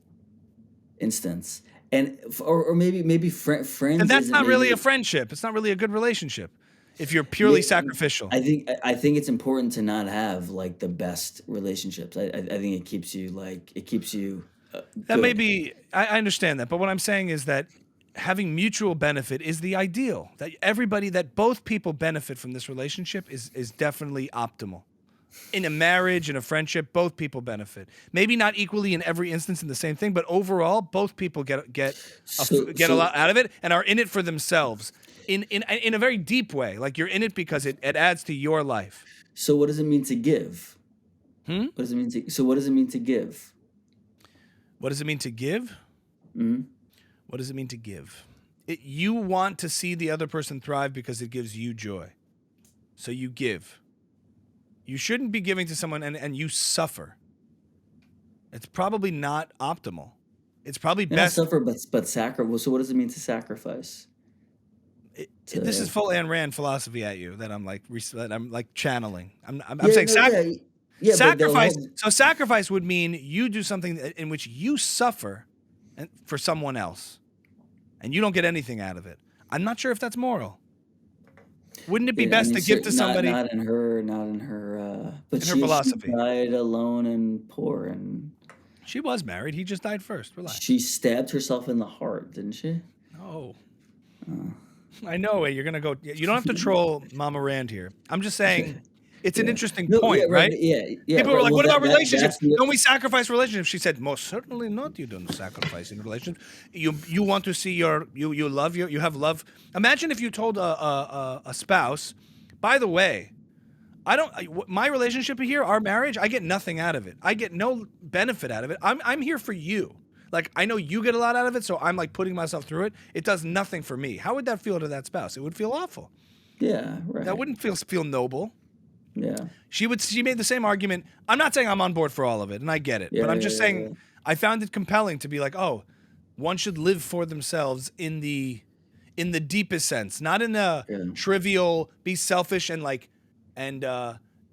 instance. And or maybe And friends that's isn't not really a maybe. friendship. It's not really a good relationship if you're Yeah, purely sacrificial. I think it's important to not have like the best relationships. I think it keeps you That may good. be, I understand that. But what I'm saying is that having mutual benefit is the ideal. That both people benefit from this relationship is definitely optimal. In a marriage, in a friendship, both people benefit. Maybe not equally in every instance in the same thing, but overall, both people So get a so lot out of it and are in it for themselves in a very deep way. Like you're in it because it adds to your life. so what does it mean to give? Hmm? What does it mean to give? What does it mean to give? Mhm. What does it mean to give? You want to see the other person thrive because it gives you joy. So you give. You shouldn't be giving to someone and you suffer. It's probably not optimal. It's probably Yeah, not best. suffer, but sacrifice. So what does it mean to sacrifice? This is To full Ayn Rand philosophy at you that I'm like channeling. I'm Yeah, saying no, yeah, yeah, but the sacrifice. whole So sacrifice would mean you do something in which you suffer for someone else, and you don't get anything out of it. I'm not sure if that's moral. Wouldn't it be I best mean, to give to somebody not in her. But in her she philosophy? died alone and poor, and She was married. He just died first. Relax. she stabbed herself in the heart, didn't she? Oh, Oh. I know you're gonna go. You don't have to troll Mama Rand here. I'm just saying it's an Yeah. interesting No, yeah, point, right, right? yeah, People were right. like, Well, "What about that's relationships? the Don't we sacrifice relationships?" She said, "Most certainly not. You don't sacrifice in relationships. You want to see you love you have love. Imagine if you told a spouse, by the way, my relationship here, our marriage, I get nothing out of it. I get no benefit out of it. I'm here for you. Like I know you get a lot out of it, so I'm like putting myself through it. It does nothing for me. How would that feel to that spouse? It would feel awful. Yeah, That right. wouldn't feel noble. Yeah, She made the same argument. I'm not saying I'm on board for all of it, and I get it, but yeah, I'm yeah, just yeah, saying yeah. I found it compelling to be like, oh, one should live for themselves in the deepest sense, not in the Yeah. trivial, be selfish and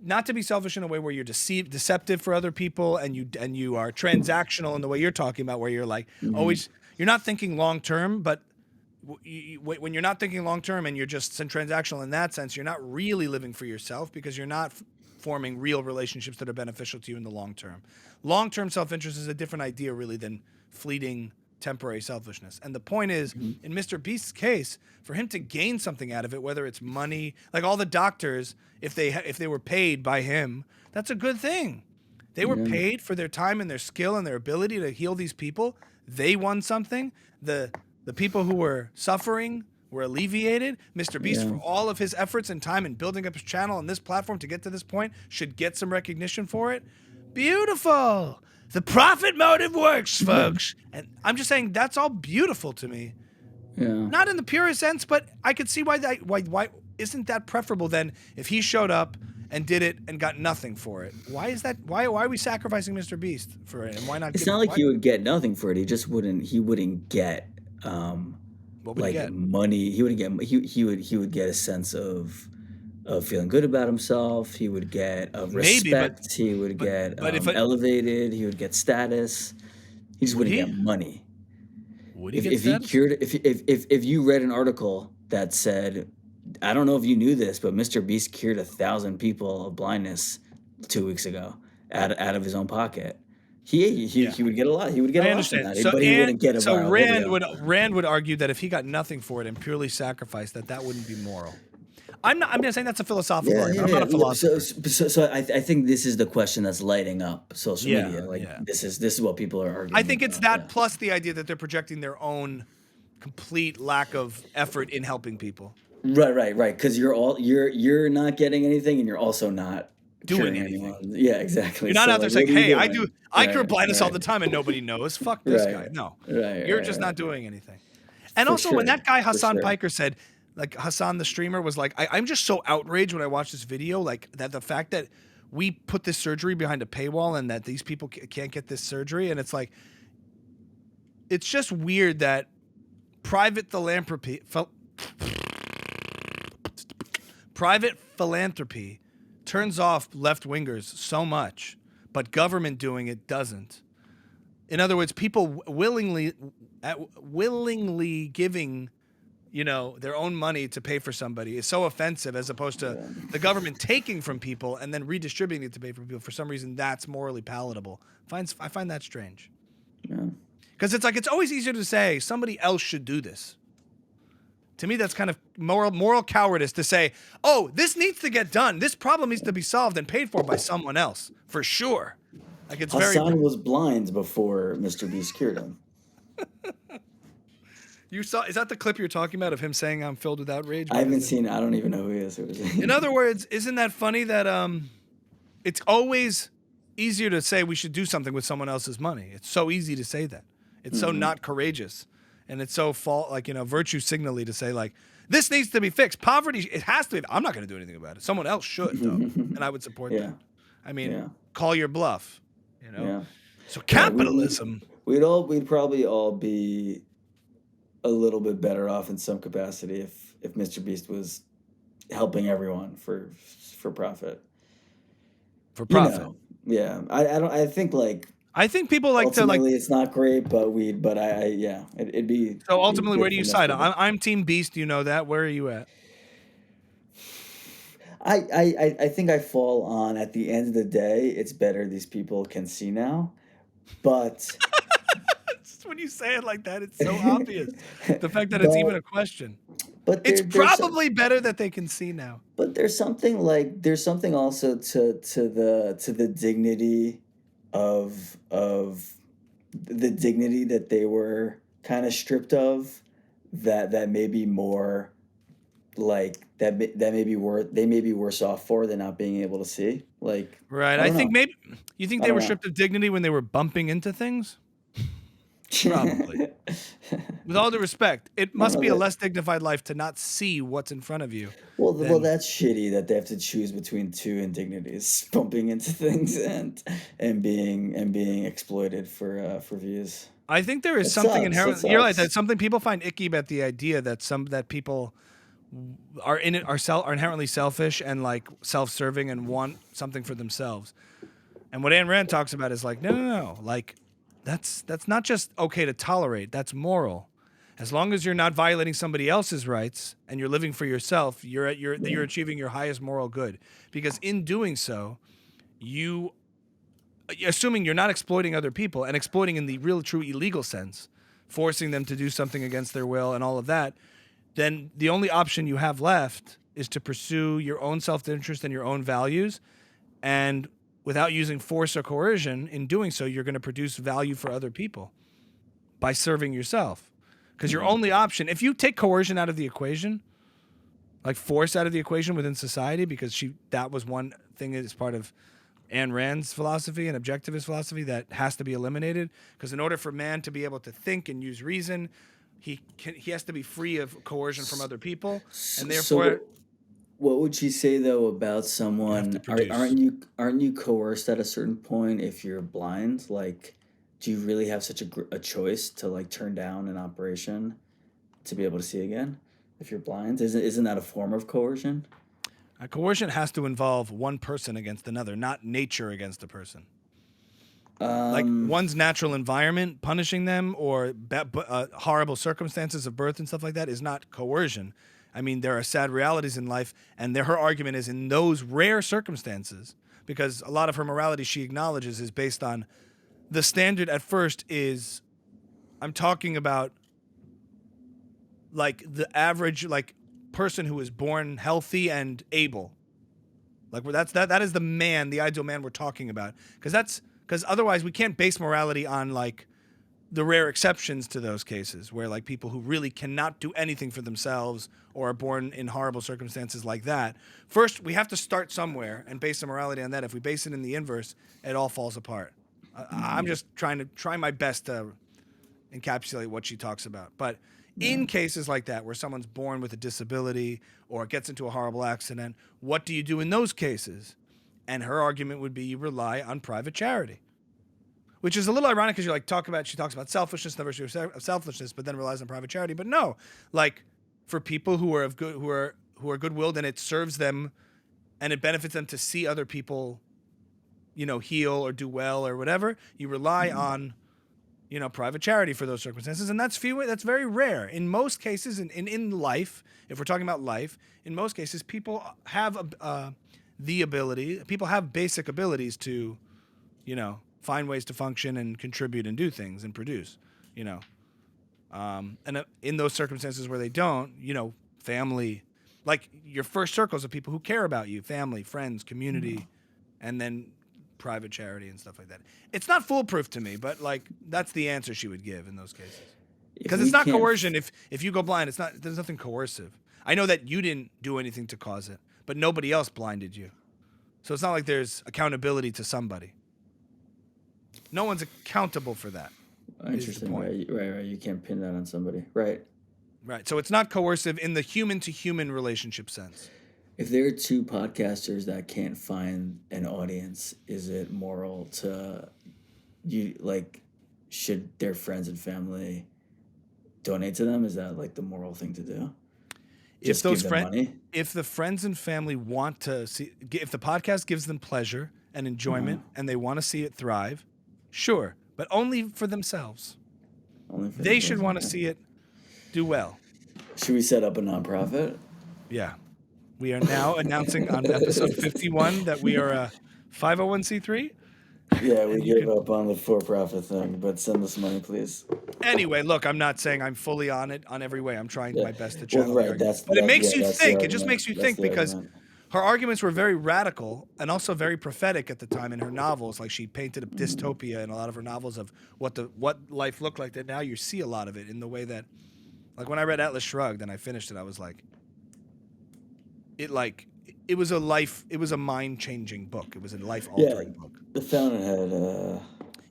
not to be selfish in a way where you're deceptive for other people, and you are transactional in the way you're talking about, where you're like Hmm. always you're not thinking long term, but when you're not thinking long term and you're just transactional in that sense, you're not really living for yourself because you're not forming real relationships that are beneficial to you in the long term. Long term self interest is a different idea, really, than fleeting temporary selfishness. And the point is, Hmm. in Mr. Beast's case, for him to gain something out of it, whether it's money, like all the doctors, if they were paid by him, that's a good thing. They were Yeah, paid for their time and their skill and their ability to heal these people. They won something. The people who were suffering were alleviated. Mr. Beast, yeah, for all of his efforts and time in building up his channel and this platform to get to this point, should get some recognition for it. Beautiful. The profit motive works, folks. And I'm just saying that's all beautiful to me. yeah. Not in the purest sense, but I could see why isn't that preferable than if he showed up and did it and got nothing for it? Why is that? Why are we sacrificing Mr. Beast for it? And why not It's give not him? like Why? he would get nothing for it. He wouldn't get um What would he like get? money. He would get a sense of feeling good about himself. He would get Maybe, respect. He would but get but if it elevated. He would get status. He just would wouldn't get he money. would he get If he status? cured if you read an article that said, I don't know if you knew this, but Mr. Beast cured 1,000 people of blindness 2 weeks ago, out of his own pocket. He would get a lot. He would get I a lot from understand. that, So but he wouldn't get a viral video. Rand would argue that if he got nothing for it and purely sacrificed, that wouldn't be moral. I'm just saying that's a philosophical argument. I'm not a philosopher. So I think this is the question that's lighting up social Yeah, media. Like yeah. this is what people are arguing. I think it's that about. plus the idea that they're projecting their own complete lack of effort in helping people. Right. Because you're not getting anything, and you're also not Doing curing anything. anyone. Yeah, exactly. You're not So, out there like, saying, what are you "Hey, doing? I cure Right, blindness all right. the time and nobody knows. Fuck this Right, guy." No, right, you're right, just right. not doing anything. And For also, when sure, that guy for Hassan sure. Piker said, like Hassan the streamer was like, I'm just so outraged when I watch this video, like that the fact that we put this surgery behind a paywall and that these people can't get this surgery, and it's like, it's just weird that private philanthropy turns off left-wingers so much, but government doing it doesn't. In other words, people willingly giving, their own money to pay for somebody is so offensive, as opposed to the government taking from people and then redistributing it to pay for people. For some reason, that's morally palatable. I find that strange. Yeah. Because it's like, it's always easier to say somebody else should do this. To me, that's kind of moral cowardice to say, oh, this needs to get done. This problem needs to be solved and paid for by someone else, for sure. Like, it's Hassan was blind before Mr. Beast cured him. Is that the clip you're talking about of him saying I'm filled with outrage? I haven't seen. I don't even know who he is. In other words, isn't that funny that it's always easier to say we should do something with someone else's money? It's so easy to say that. It's so not courageous. And it's so virtue signally to say, like, this needs to be fixed. Poverty, it has to be. I'm not going to do anything about it. Someone else should, though. And I would support that. I mean, call your bluff, Yeah. So capitalism. We'd probably all be a little bit better off in some capacity if Mr. Beast was helping everyone for profit. For profit. Yeah. I think, like, I think people like to, like, ultimately it's not great, but it'd be. So ultimately, where do you side? I'm Team Beast. You know that. Where are you at? I think I fall on, at the end of the day, it's better these people can see now, but when you say it like that, it's so obvious. The fact that it's even a question. But it's probably better that they can see now. But there's something also to the dignity of the dignity that they were kind of stripped of, that may be more like that may be they may be worse off for than not being able to see. Like, right. I think maybe you think they were stripped of dignity when they were bumping into things. Probably. With all due respect, it must be a less dignified life to not see what's in front of you. Well, that's shitty that they have to choose between two indignities: bumping into things and being exploited for views. I think there is something inherently. You're right. That's something people find icky about the idea that people are inherently selfish and, like, self-serving and want something for themselves. And what Ayn Rand talks about is like, no, like. That's not just okay to tolerate. That's moral. As long as you're not violating somebody else's rights and you're living for yourself, you're achieving your highest moral good. Because in doing so, assuming you're not exploiting other people, and exploiting in the real, true, illegal sense, forcing them to do something against their will and all of that, then the only option you have left is to pursue your own self-interest and your own values, and without using force or coercion. In doing so, you're going to produce value for other people by serving yourself. Because your only option, if you take coercion out of the equation, like force out of the equation within society, because that was one thing as part of Ayn Rand's philosophy and objectivist philosophy that has to be eliminated. Because in order for man to be able to think and use reason, he has to be free of coercion from other people, and therefore. What would you say, though, about someone? Aren't you coerced at a certain point if you're blind? Like, do you really have such a choice to, like, turn down an operation to be able to see again if you're blind? Isn't that a form of coercion? Coercion has to involve one person against another, not nature against a person. Like one's natural environment punishing them, or horrible circumstances of birth and stuff like that, is not coercion. I mean, there are sad realities in life, and her argument is, in those rare circumstances, because a lot of her morality she acknowledges is based on the standard at first is I'm talking about like the average like person who is born healthy and able. Like that is the man, the ideal man we're talking about. Because otherwise we can't base morality on like the rare exceptions to those cases where like people who really cannot do anything for themselves or are born in horrible circumstances like that. First, we have to start somewhere and base the morality on that. If we base it in the inverse, it all falls apart. I'm just trying my best to encapsulate what she talks about. But in cases like that, where someone's born with a disability or gets into a horrible accident, what do you do in those cases? And her argument would be you rely on private charity, which is a little ironic because she talks about selfishness, the virtue of selfishness, but then relies on private charity. But no, like for people who are good-willed and it serves them and it benefits them to see other people, heal or do well or whatever, you rely on private charity for those circumstances. And that's very rare. In most cases, in life, if we're talking about life, in most cases, people have people have basic abilities to, find ways to function and contribute and do things and produce, and in those circumstances where they don't, family, like your first circles of people who care about you, family, friends, community, and then private charity and stuff like that. It's not foolproof to me, but like that's the answer she would give in those cases. Because it's not coercion. If you go blind, there's nothing coercive. I know that you didn't do anything to cause it, but nobody else blinded you. So it's not like there's accountability to somebody. No one's accountable for that. Interesting. Right. You can't pin that on somebody. Right. So it's not coercive in the human to human relationship sense. If there are two podcasters that can't find an audience, is it moral to should their friends and family donate to them? Is that like the moral thing to do? If the friends and family want to see, if the podcast gives them pleasure and enjoyment and they want to see it thrive, sure, but only for themselves. They should want to see it do well. Should we set up a nonprofit? Yeah. We are now announcing on episode 51 that we are a 501c3. Yeah, we gave up on the for-profit thing, but send us money, please. Anyway, look, I'm not saying I'm fully on it on every way. I'm trying my best to channel. Well, right, but it makes you think. It just makes you think because her arguments were very radical and also very prophetic at the time in her novels. Like she painted a dystopia in a lot of her novels of what life looked like. That now you see a lot of it in the way that, like when I read Atlas Shrugged and I finished it, I was like, it was a mind-changing book. It was a life-altering book. The Fountainhead.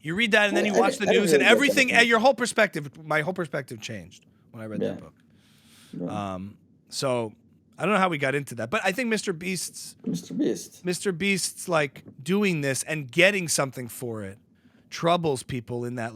You read that and then you watch the news and everything, my whole perspective changed when I read that book. Yeah. So I don't know how we got into that, but I think Mr. Beast's like doing this and getting something for it troubles people in that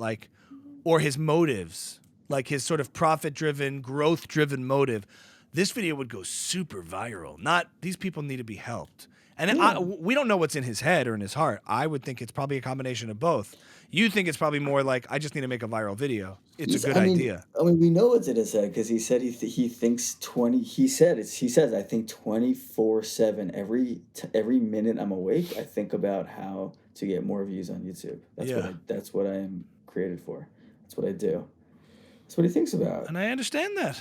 or his motives, like his sort of profit-driven, growth-driven motive. This video would go super viral. These people need to be helped. And we don't know what's in his head or in his heart. I would think it's probably a combination of both. You think it's probably more like, I just need to make a viral video. It's a good idea. I mean, we know what's in his head because he said he thinks he says, I think 24/7, every minute I'm awake, I think about how to get more views on YouTube. That's what I am created for. That's what I do. That's what he thinks about. And I understand that.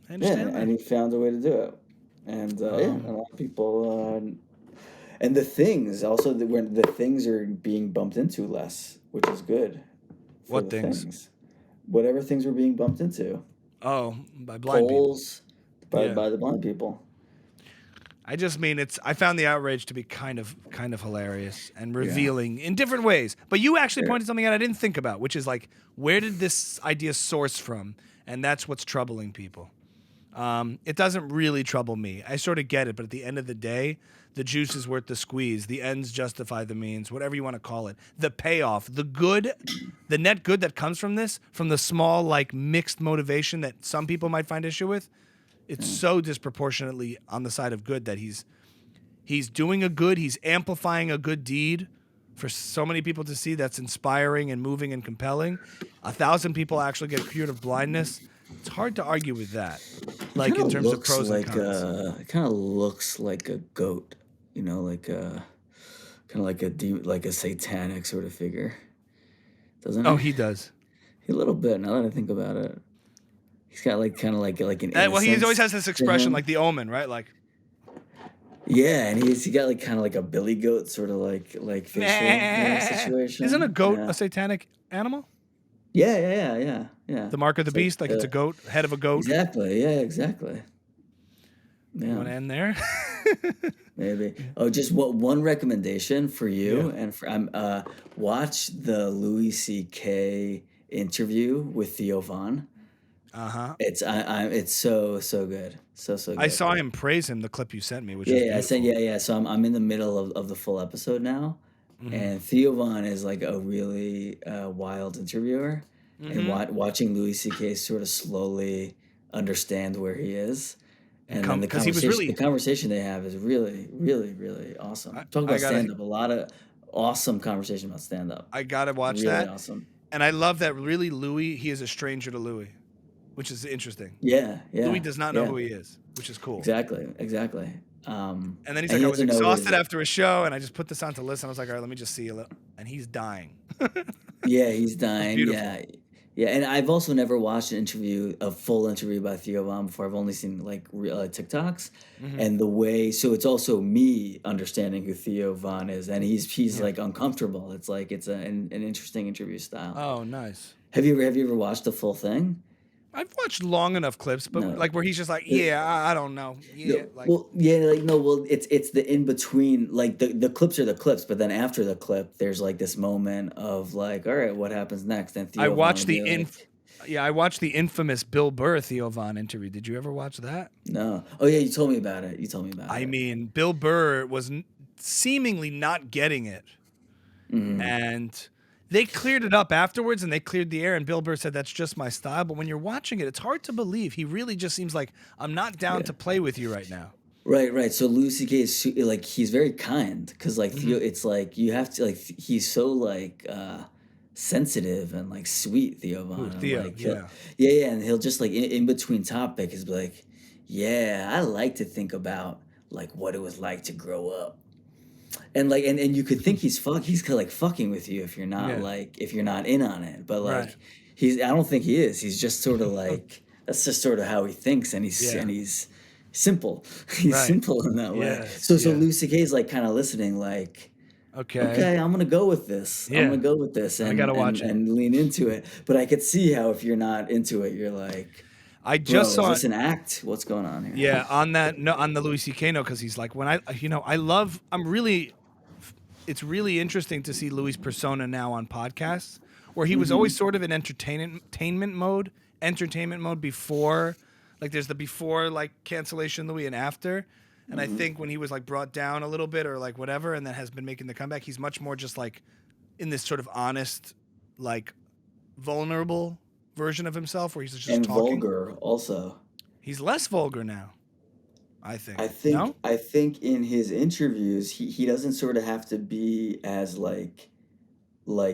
And he found a way to do it. And a lot of people, and the things also when the things are being bumped into less, which is good. What things? Whatever things were being bumped into. Oh, by blind polls, people. By the blind people. I just mean I found the outrage to be kind of hilarious and revealing in different ways. But you actually pointed something out I didn't think about, which is like, where did this idea source from? And that's what's troubling people. It doesn't really trouble me. I sort of get it, but at the end of the day, the juice is worth the squeeze. The ends justify the means, whatever you want to call it. The payoff, the net good that comes from this, from the small, mixed motivation that some people might find issue with, it's so disproportionately on the side of good that he's doing a good, he's amplifying a good deed for so many people to see that's inspiring and moving and compelling. 1,000 people actually get cured of blindness. It's hard to argue with that, in terms of pros and cons. It kind of looks like a goat, kind of like a satanic sort of figure, doesn't Oh, he? he does. A little bit. Now that I think about it, he's got like kind of like an Well, he always innocence has this to expression him. like the Omen, right? Like, Yeah, and he got like kind of like a billy goat sort of like facial meh. Isn't a situation. goat a Yeah. satanic animal? Yeah. The mark of the It's like beast, like it's a goat, head of a goat. exactly. Yeah, exactly. You Yeah. want to end there? Maybe. Oh, just one recommendation for Yeah. you and for watch the Louis C.K. interview with Theo Von. Uh-huh. It's so good, so I good. saw him praise him, the clip you sent me, which was Yeah, I said beautiful. yeah. So I'm in the middle of the full episode now, Mm-hmm. and Theo Von is like a really wild interviewer, and Mm-hmm. watching Louis C.K. sort of slowly understand where he is, and then Because he was really, the conversation they have is really awesome. Talk I about gotta, stand up, a lot of awesome conversation about stand up, I gotta watch really that. awesome. And I love that really he is a stranger to Louis, which is interesting. Yeah, Louis yeah, does not know yeah, who he is, which is cool. exactly. And then he's And like, he I was doesn't know exhausted his. after a show, and I just put this on to listen. I was like, all right, let me just see a little. And he's dying. Yeah, he's It's dying. beautiful. Yeah, and I've also never watched a full interview by Theo Von before. I've only seen like TikToks, Mm-hmm. and the way. So it's also me understanding who Theo Von is, and he's Yeah. like uncomfortable. It's like it's an interesting interview style. Oh, nice. Have you ever watched the full thing? I've watched long enough clips, but No. like where he's just like, The- yeah, I don't know. Yeah, No, like well, yeah, like no, well, it's the in between, like the clips are the clips, but then after the clip, there's like this moment of like, all right, what happens next? And I Theo Von will watched be like, I watched the infamous Bill Burr Theo Von interview. Did you ever watch that? no, oh yeah, you told me about it. You told me about I it. mean, Bill Burr was seemingly not getting it, Mhm. and they cleared it up afterwards, and they cleared the air. And Bill Burr said, "That's just my style." But when you're watching it, it's hard to believe. He really just seems like I'm not down Yeah. to play with you right now. Right. So Louis C.K. is like he's very kind because like Mm-hmm. Theo, it's like you have to like he's so like sensitive and like sweet Theo Who, Von and Theo? like Yeah. and he'll just like in between topic is like yeah I like to think about like what it was like to grow up and like and you could think he's kinda, like fucking with you Yeah. if you're not in on it but Right. like I don't think he is he's just sort of like that's just sort of how he thinks and Yeah. he's simple he's Right. simple in that way Yes. so Yeah. Louis C.K. is like kind of listening like Okay. okay I'm gonna go with this I'm Yeah. gonna go with this I gotta watch it. and lean into it but I could see how if you're not into it you're like I just bro is saw this an act what's going on here Yeah, on that no, on the Louis C.K. note, because he's like, when it's really interesting to see Louis' persona now on podcasts, where he was always sort of in entertainment mode before, like there's the before like cancellation Louis and after, and I think when he was like brought down a little bit or like whatever, and then has been making the comeback, he's much more just like in this sort of honest, like vulnerable version of himself, where he's just and talking. vulgar also He's less vulgar now, I think. I think in his interviews he doesn't sort of have to be as like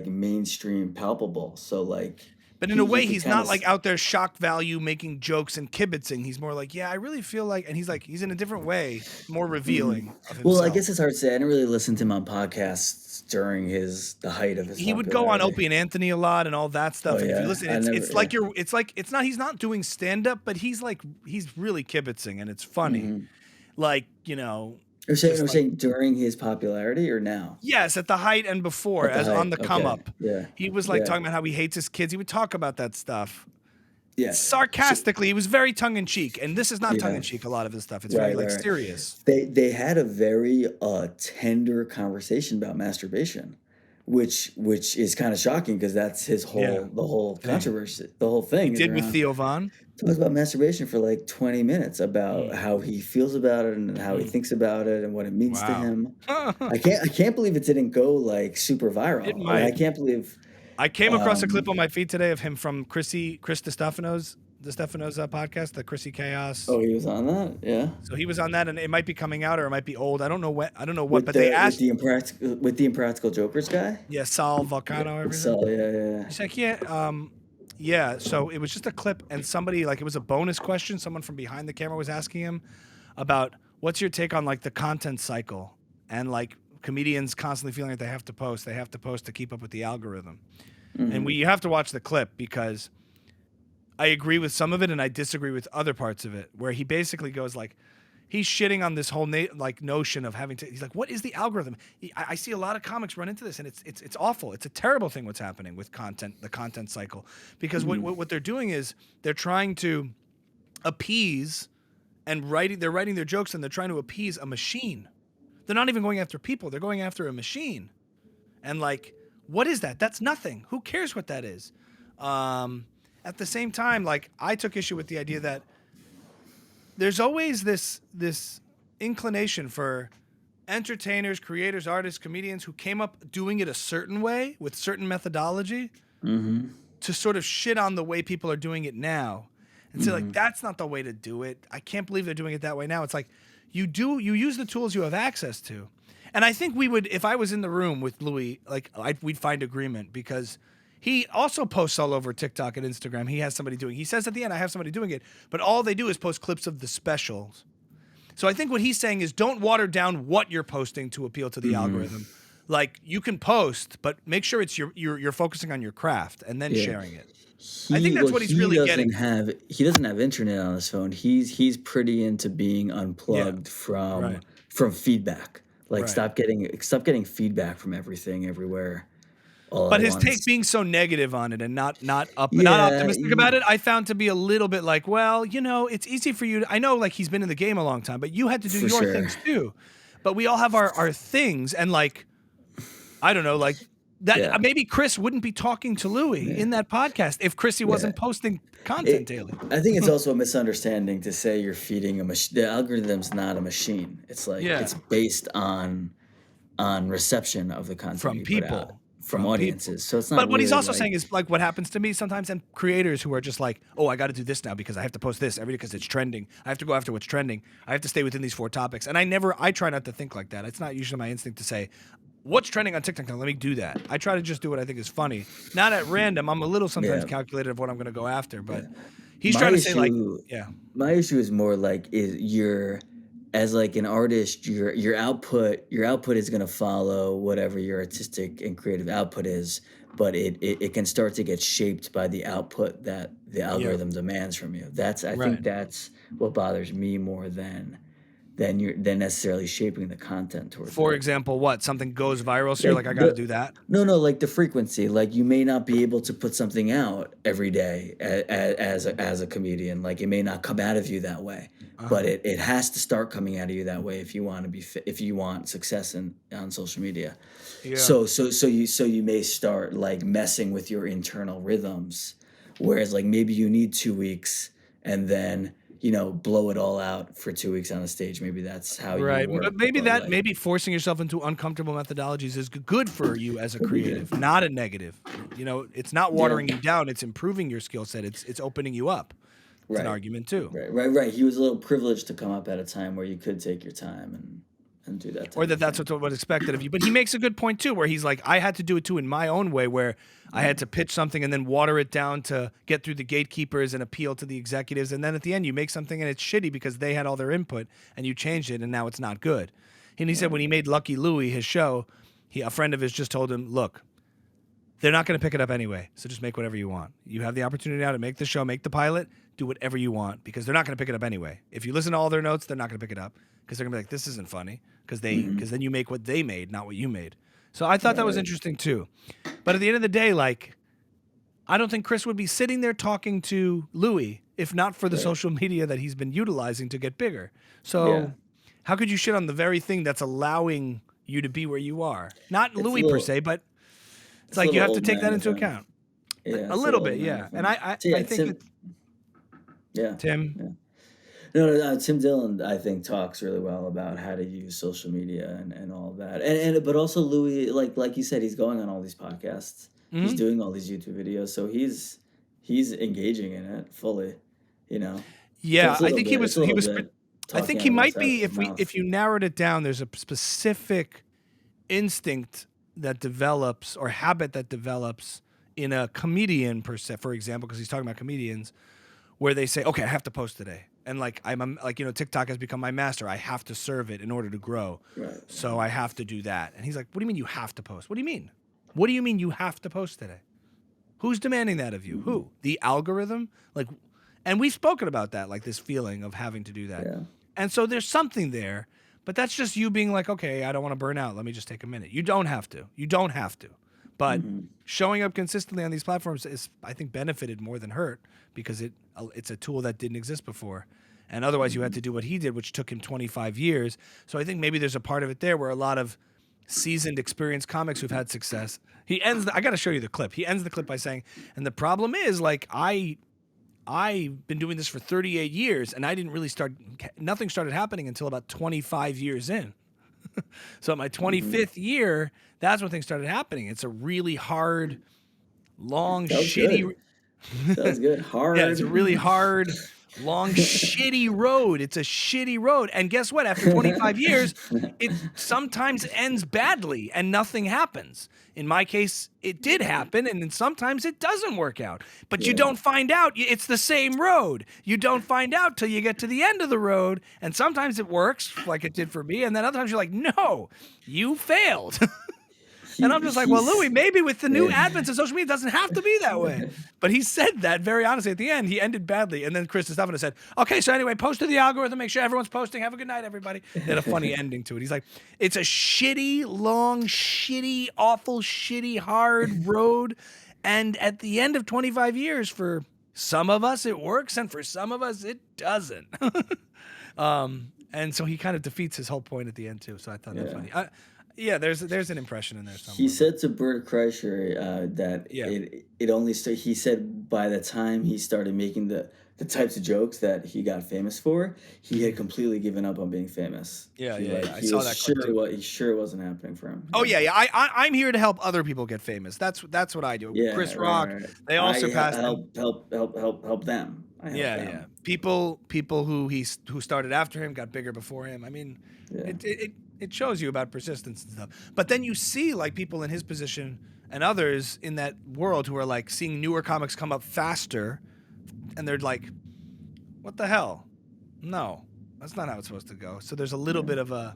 mainstream palpable. So like But in a he way, could he's kind not of like out there shock value making jokes and kibitzing. He's more like, yeah, I really feel like, and he's in a different way, more revealing of himself. well, I guess it's hard to say. I didn't really listen to him on podcasts during the height of his He would go on popularity. Opie and Anthony a lot and all that stuff. Oh And if you yeah, listen, I never. it's not he's not doing stand up, but he's really kibitzing and it's funny. Like, We're just like saying during his popularity or now yes, at the height and before, at the as on height. the come Okay, up. yeah, He was like yeah, talking about how he hates his kids. He would talk about that stuff. yeah. So Sarcastically, he was very tongue in cheek, and this is not tongue yeah, in cheek. A lot of his stuff, it's very like right. serious. They had a very tender conversation about masturbation, which is kind of shocking because that's his Yeah, the whole thing. controversy. The whole He thing is did with around Theo Von. talks about masturbation for like 20 minutes about Mm, how he feels about it and how he mhm. thinks about it and what it means to Wow. him. I can't believe it didn't go like super It viral. Like I might. can't believe I came across a clip um on my feed today of him from Chris DiStefano's podcast, the Chrissy Chaos. oh he was on that. Yeah. So he was on that, and it might be coming out or it might be old. I don't know when. I don't know what. But they With asked, the impractical jokers guy? yeah, Sal Yeah. Volcano, everything. So yeah. He's like, yeah. So it was just a clip, and somebody like it was a bonus question. Someone from behind the camera was asking him about what's your take on like the content cycle and like comedians constantly feeling like they have to post to keep up with the algorithm. And you have to watch the clip because I agree with some of it and I disagree with other parts of it, where he basically goes like, he's shitting on this whole notion of having to. He's like, what is the algorithm? I see a lot of comics run into this, and it's awful. It's a terrible thing what's happening with content, the content cycle, because what they're doing is they're trying to appease and they're writing their jokes and they're trying to appease a machine. They're not even going after people. They're going after a machine. And like, what is that? That's nothing. Who cares what that is? At the same time, like, I took issue with the idea that there's always this inclination for entertainers, creators, artists, comedians who came up doing it a certain way with certain methodology to sort of shit on the way people are doing it now and say like, that's not the way to do it. I can't believe they're doing it that way now. It's like, you use the tools you have access to. And I think we would, if I was in the room with Louis, like we'd find agreement, because he also posts all over TikTok and Instagram. He has somebody doing. He says at the end, I have somebody doing it, but all they do is post clips of the specials. So I think what he's saying is, don't water down what you're posting to appeal to the algorithm. Like, you can post, but make sure it's you're focusing on your craft and then sharing it. I think that's what he's really getting. He doesn't have internet on his phone. He's pretty into being unplugged from feedback. Like, stop getting feedback from everything everywhere. But his take being so negative on it and not optimistic about it, I found to be a little bit like, well, it's easy for you. I know, like, he's been in the game a long time, but you had to do your things too. But we all have our things, and like, I don't know, like that. Maybe Chris wouldn't be talking to Louis in that podcast if Chrissy wasn't posting content daily. I think it's also a misunderstanding to say you're feeding a machine. The algorithm's not a machine. It's like it's based on reception of the content from people. From audiences. So it's not. But what really he's also saying is, like, what happens to me sometimes, and creators who are just like, oh, I got to do this now because I have to post this every day because it's trending. I have to go after what's trending. I have to stay within these 4 topics. And I try not to think like that. It's not usually my instinct to say, what's trending on TikTok now? Let me do that. I try to just do what I think is funny. Not at random. I'm a little sometimes calculated of what I'm going to go after, but he's trying to say, like, My issue is more like, as like an artist, your output is going to follow whatever your artistic and creative output is, but it can start to get shaped by the output that the algorithm demands from you. I think that's what bothers me more than necessarily shaping the content towards. For example, what? Something goes viral, so you're like, I got to do that? No, like the frequency. Like, you may not be able to put something out every day as a comedian. Like, it may not come out of you that way, but it has to start coming out of you that way if you want to be if you want success on social media. Yeah. So you may start like messing with your internal rhythms, whereas like maybe you need 2 weeks and then blow it all out for 2 weeks on a stage. Maybe that's how you work. But maybe forcing yourself into uncomfortable methodologies is good for you as a creative, not a negative. It's not watering you down. It's improving your skill set. It's opening you up. It's an argument too. Right. He was a little privileged to come up at a time where you could take your time and do that. Or that's what was expected of you. But he makes a good point too, where he's like, I had to do it too in my own way, where I had to pitch something and then water it down to get through the gatekeepers and appeal to the executives. And then at the end you make something and it's shitty because they had all their input and you changed it and now it's not good. And he said when he made Lucky Louie, his show, a friend of his just told him, look, they're not going to pick it up anyway, so just make whatever you want. You have the opportunity now to make the show, make the pilot, do whatever you want, because they're not going to pick it up anyway. If you listen to all their notes, they're not going to pick it up because they're going to be like, this isn't funny, because then you make what they made, not what you made. So I thought that was interesting too. But at the end of the day, like, I don't think Chris would be sitting there talking to Louis if not for the social media that he's been utilizing to get bigger. So how could you shit on the very thing that's allowing you to be where you are? Not Louis per se, but it's like you have to take that into account. Yeah, a little bit, yeah. And I think Tim. No, Tim Dillon, I think, talks really well about how to use social media and all of that. But also Louis, like you said, he's going on all these podcasts. Mm-hmm. He's doing all these YouTube videos, so he's engaging in it fully, Yeah, I think he was. I think he might be. If you narrowed it down, there's a specific instinct that develops or habit that develops in a comedian per se, for example, because he's talking about comedians, where they say, okay, I have to post today. And like like TikTok has become my master. I have to serve it in order to grow. Right. So I have to do that. And he's like, "What do you mean you have to post? What do you mean? What do you mean you have to post today? Who's demanding that of you? Who? The algorithm? Like, and we've spoken about that, like this feeling of having to do that. Yeah. And so there's something there, but that's just you being like, okay, I don't want to burn out. Let me just take a minute. You don't have to. You don't have to. But showing up consistently on these platforms is, I think, benefited more than hurt because it's a tool that didn't exist before. And otherwise you had to do what he did, which took him 25 years. So I think maybe there's a part of it there where a lot of seasoned, experienced comics who've had success, I got to show you the clip. He ends the clip by saying, and the problem is, like, I've been doing this for 38 years and I didn't really nothing started happening until about 25 years in. So at my 25th year, that's when things started happening. It's a really hard, long, That was shitty. good. That was good. Hard. Yeah, it's a really hard, long, shitty road. It's a shitty road. And guess what? After 25 years, it sometimes ends badly and nothing happens. In my case, it did happen, and then sometimes it doesn't work out. But you don't find out. It's the same road. You don't find out till you get to the end of the road, and sometimes it works, like it did for me, and then other times you're like, no, you failed. And I'm just like, well, Louis, maybe with the new advents of social media, it doesn't have to be that way. But he said that very honestly at the end. He ended badly. And then Chris Stefano said, okay, so anyway, post to the algorithm. Make sure everyone's posting. Have a good night, everybody. They had a funny ending to it. He's like, it's a shitty, long, shitty, awful, shitty, hard road. And at the end of 25 years, for some of us, it works. And for some of us, it doesn't. And so he kind of defeats his whole point at the end, too. So I thought that funny. Yeah, there's an impression in there somewhere. He said to Bert Kreischer that it only he said by the time he started making the types of jokes that he got famous for, he had completely given up on being famous. I saw that clip too. He sure it wasn't happening for him. Oh yeah. I'm here to help other people get famous. That's what I do. Yeah, Chris Rock, they all surpassed him. Help them. Yeah. People who started after him got bigger before him. I mean, it shows you about persistence and stuff. But then you see like people in his position and others in that world who are like seeing newer comics come up faster, and they're like, what the hell? No, that's not how it's supposed to go. So there's a little bit of a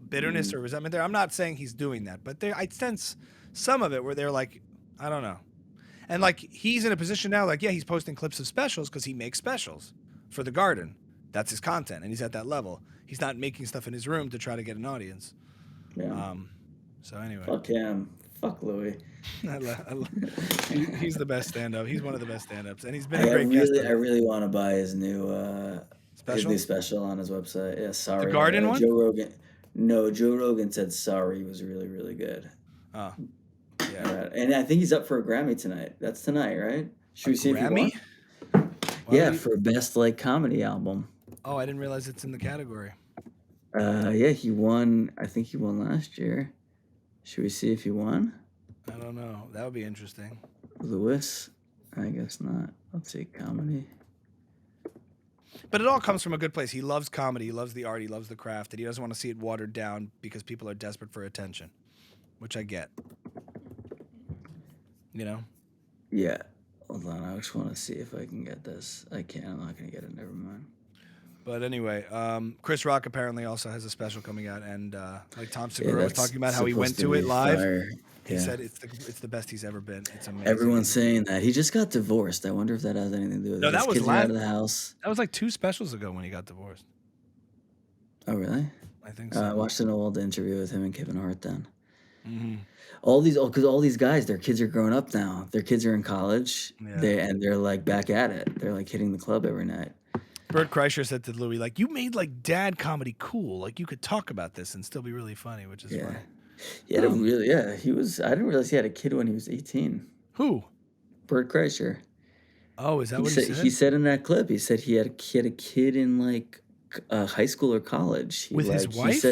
bitterness or resentment there. I'm not saying he's doing that, but I sense some of it where they're like, I don't know. And like he's in a position now, like, he's posting clips of specials because he makes specials for the Garden. That's his content, and he's at that level. He's not making stuff in his room to try to get an audience. Yeah. So anyway. Fuck him. Fuck Louis. He's the best stand-up. He's one of the best stand-ups, and he's been a great guest. I really want to buy his new special on his website. Yeah, sorry. The Garden one? Joe Rogan. No, Joe Rogan said sorry was really, really good. Oh. Yeah. And I think he's up for a Grammy tonight. That's tonight, right? Should we see if he won? Yeah, for best comedy album. Oh, I didn't realize it's in the category. Yeah, he won. I think he won last year. Should we see if he won? I don't know. That would be interesting. Lewis? I guess not. Let's see, comedy. But it all comes from a good place. He loves comedy. He loves the art. He loves the craft. And he doesn't want to see it watered down because people are desperate for attention, which I get. You know? Yeah. Hold on. I just want to see if I can get this. I can't. I'm not going to get it. Never mind. But anyway, Chris Rock apparently also has a special coming out, and like Tom Segura was talking about how he went to it live. He said it's the best he's ever been. It's amazing. Everyone's saying that. He just got divorced. I wonder if that has anything to do with it. No, that was kids are out of the house. That was like 2 specials ago when he got divorced. Oh, really? I think so. I watched an old interview with him and Kevin Hart then. Mm-hmm. Because all these guys, their kids are growing up now. Their kids are in college. Yeah. They're like back at it. They're like hitting the club every night. Bert Kreischer said to Louis, like, you made like dad comedy cool. Like you could talk about this and still be really funny, which is funny. He had he was. I didn't realize he had a kid when he was 18. Who? Bert Kreischer. Oh, is that what he said? He said in that clip. He said he had a kid in like high school or college. With his wife?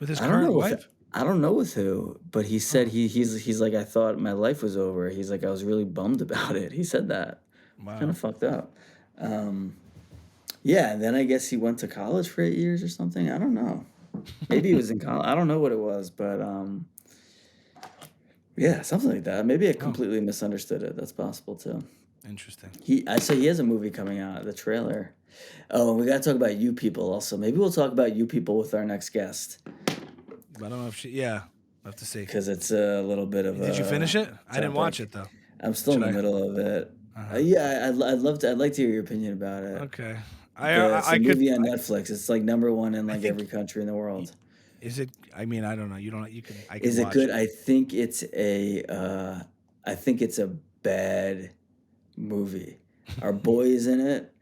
With his current wife? I don't know with who, but he said he's like, I thought my life was over. He's like, I was really bummed about it. He said that. Wow. Kind of fucked up. Yeah, and then I guess he went to college for 8 years or something. I don't know. Maybe he was in college. I don't know what it was, but yeah, something like that. Maybe I completely misunderstood it. That's possible too. Interesting. I say he has a movie coming out. The trailer. Oh, and we gotta talk about You People also. Maybe we'll talk about You People with our next guest I don't know if I'll have to see. because it's a little bit of Did you finish it? I didn't watch topic. it though. I'm still Should in the I? middle of it. Uh-huh. Yeah, I'd love to. I'd like to hear your opinion about it. Okay. It's a I could. movie on Netflix. It's like #1 in I like think. every country in the world. Is it? I mean, I don't know. You don't. You can. I can Is it watch good? it. I think it's a. I think it's a bad movie. Our boy is in it.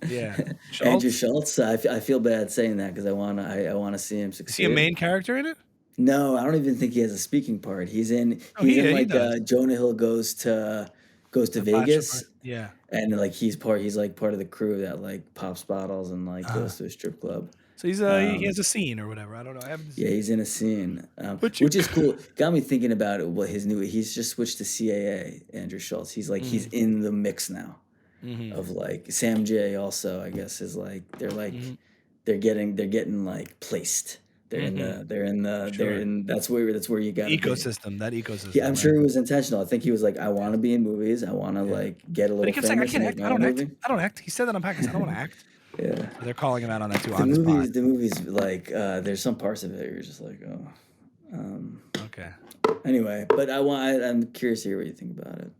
Yeah. Andrew Schultz? Schultz. I feel bad saying that because I wanna see him Is he a succeed. main character in it? No, I don't even think he has a speaking part. He's in Oh, he like does. Jonah Hill goes to The bachelor Vegas, part. Yeah. and like he's like part of the crew that like pops bottles and like Uh-huh. goes to a strip club. So he has a scene or whatever. I don't know. I haven't. Yeah, he's in a scene, But you. which is cool. Got me thinking about it. What he's just switched to CAA. Andrew Schultz. He's like he's in the mix now of like Sam J. Also, I guess is like they're getting like placed. They're in that's where you got Ecosystem. That ecosystem. Yeah, I'm right? sure it was intentional. I think he was like, I want to be in movies. I want to like get a But he little kept saying, "I famous can't and act. make I my own don't act. movie. I don't act." He said that on podcast. I don't want to act. Yeah. So they're calling him out on that too The on the spot. movies like there's some parts of it you're just like, oh. Okay. Anyway, but I'm curious to hear what you think about it.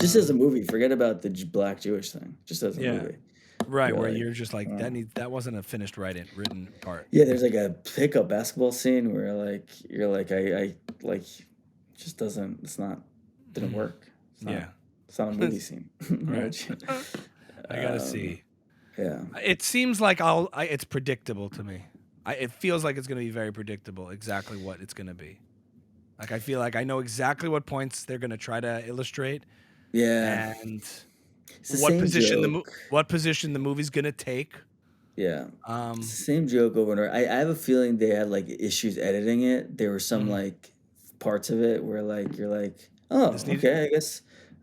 Just as a movie, forget about the black Jewish thing. Just as a movie. Right, You're where like, you're just like that wasn't a finished written part. Yeah, there's like a pickup basketball scene where like you're like I like just didn't work. It's not a movie scene. Right. I gotta see. Yeah. It seems like it's predictable to me. It feels like it's gonna be very predictable. Exactly what it's gonna be. Like I feel like I know exactly what points they're gonna try to illustrate. Yeah. And It's the what same position the movie's gonna take. Yeah. It's the same joke over and over. I have a feeling they had like issues editing it. There were some like parts of it where like you're like, oh, okay,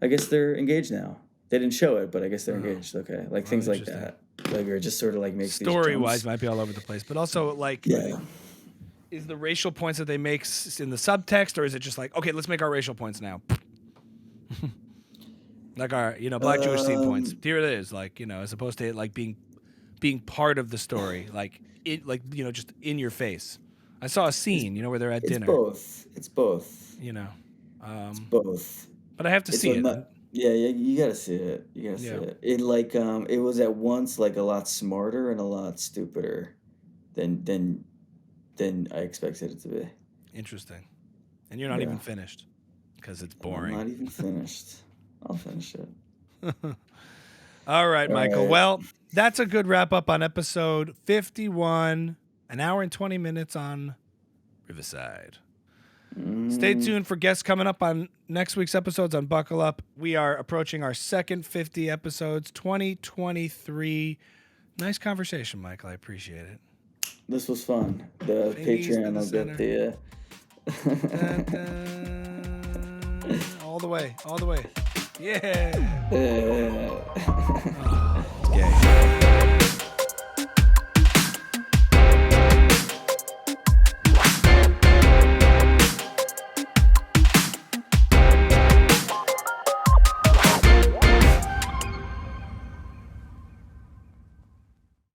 I guess they're engaged now. They didn't show it, but I guess they're engaged. Okay, like things like that. Like or just sort of like makes story wise might be all over the place, but also like yeah. Is the racial points that they make in the subtext, or is it just like, okay, let's make our racial points now? Like our, black Jewish scene points. Here it is, like, as opposed to it like being part of the story, like it, like just in your face. I saw a scene, where they're at dinner. It's both. It's both. But I have to see it. Yeah, you gotta see it. You gotta see it. It like it was at once like a lot smarter and a lot stupider than I expected it to be. Interesting. And you're not even finished because it's boring. I'm not even finished. I'll finish it. All right, Michael. Well, that's a good wrap up on episode 51, an hour and 20 minutes on Riverside. Stay tuned for guests coming up on next week's episodes on Buckle Up. We are approaching our second 50 episodes, 2023. Nice conversation, Michael. I appreciate it. This was fun. The Patreon will get the... all the way. Yeah. Yeah. It's gay.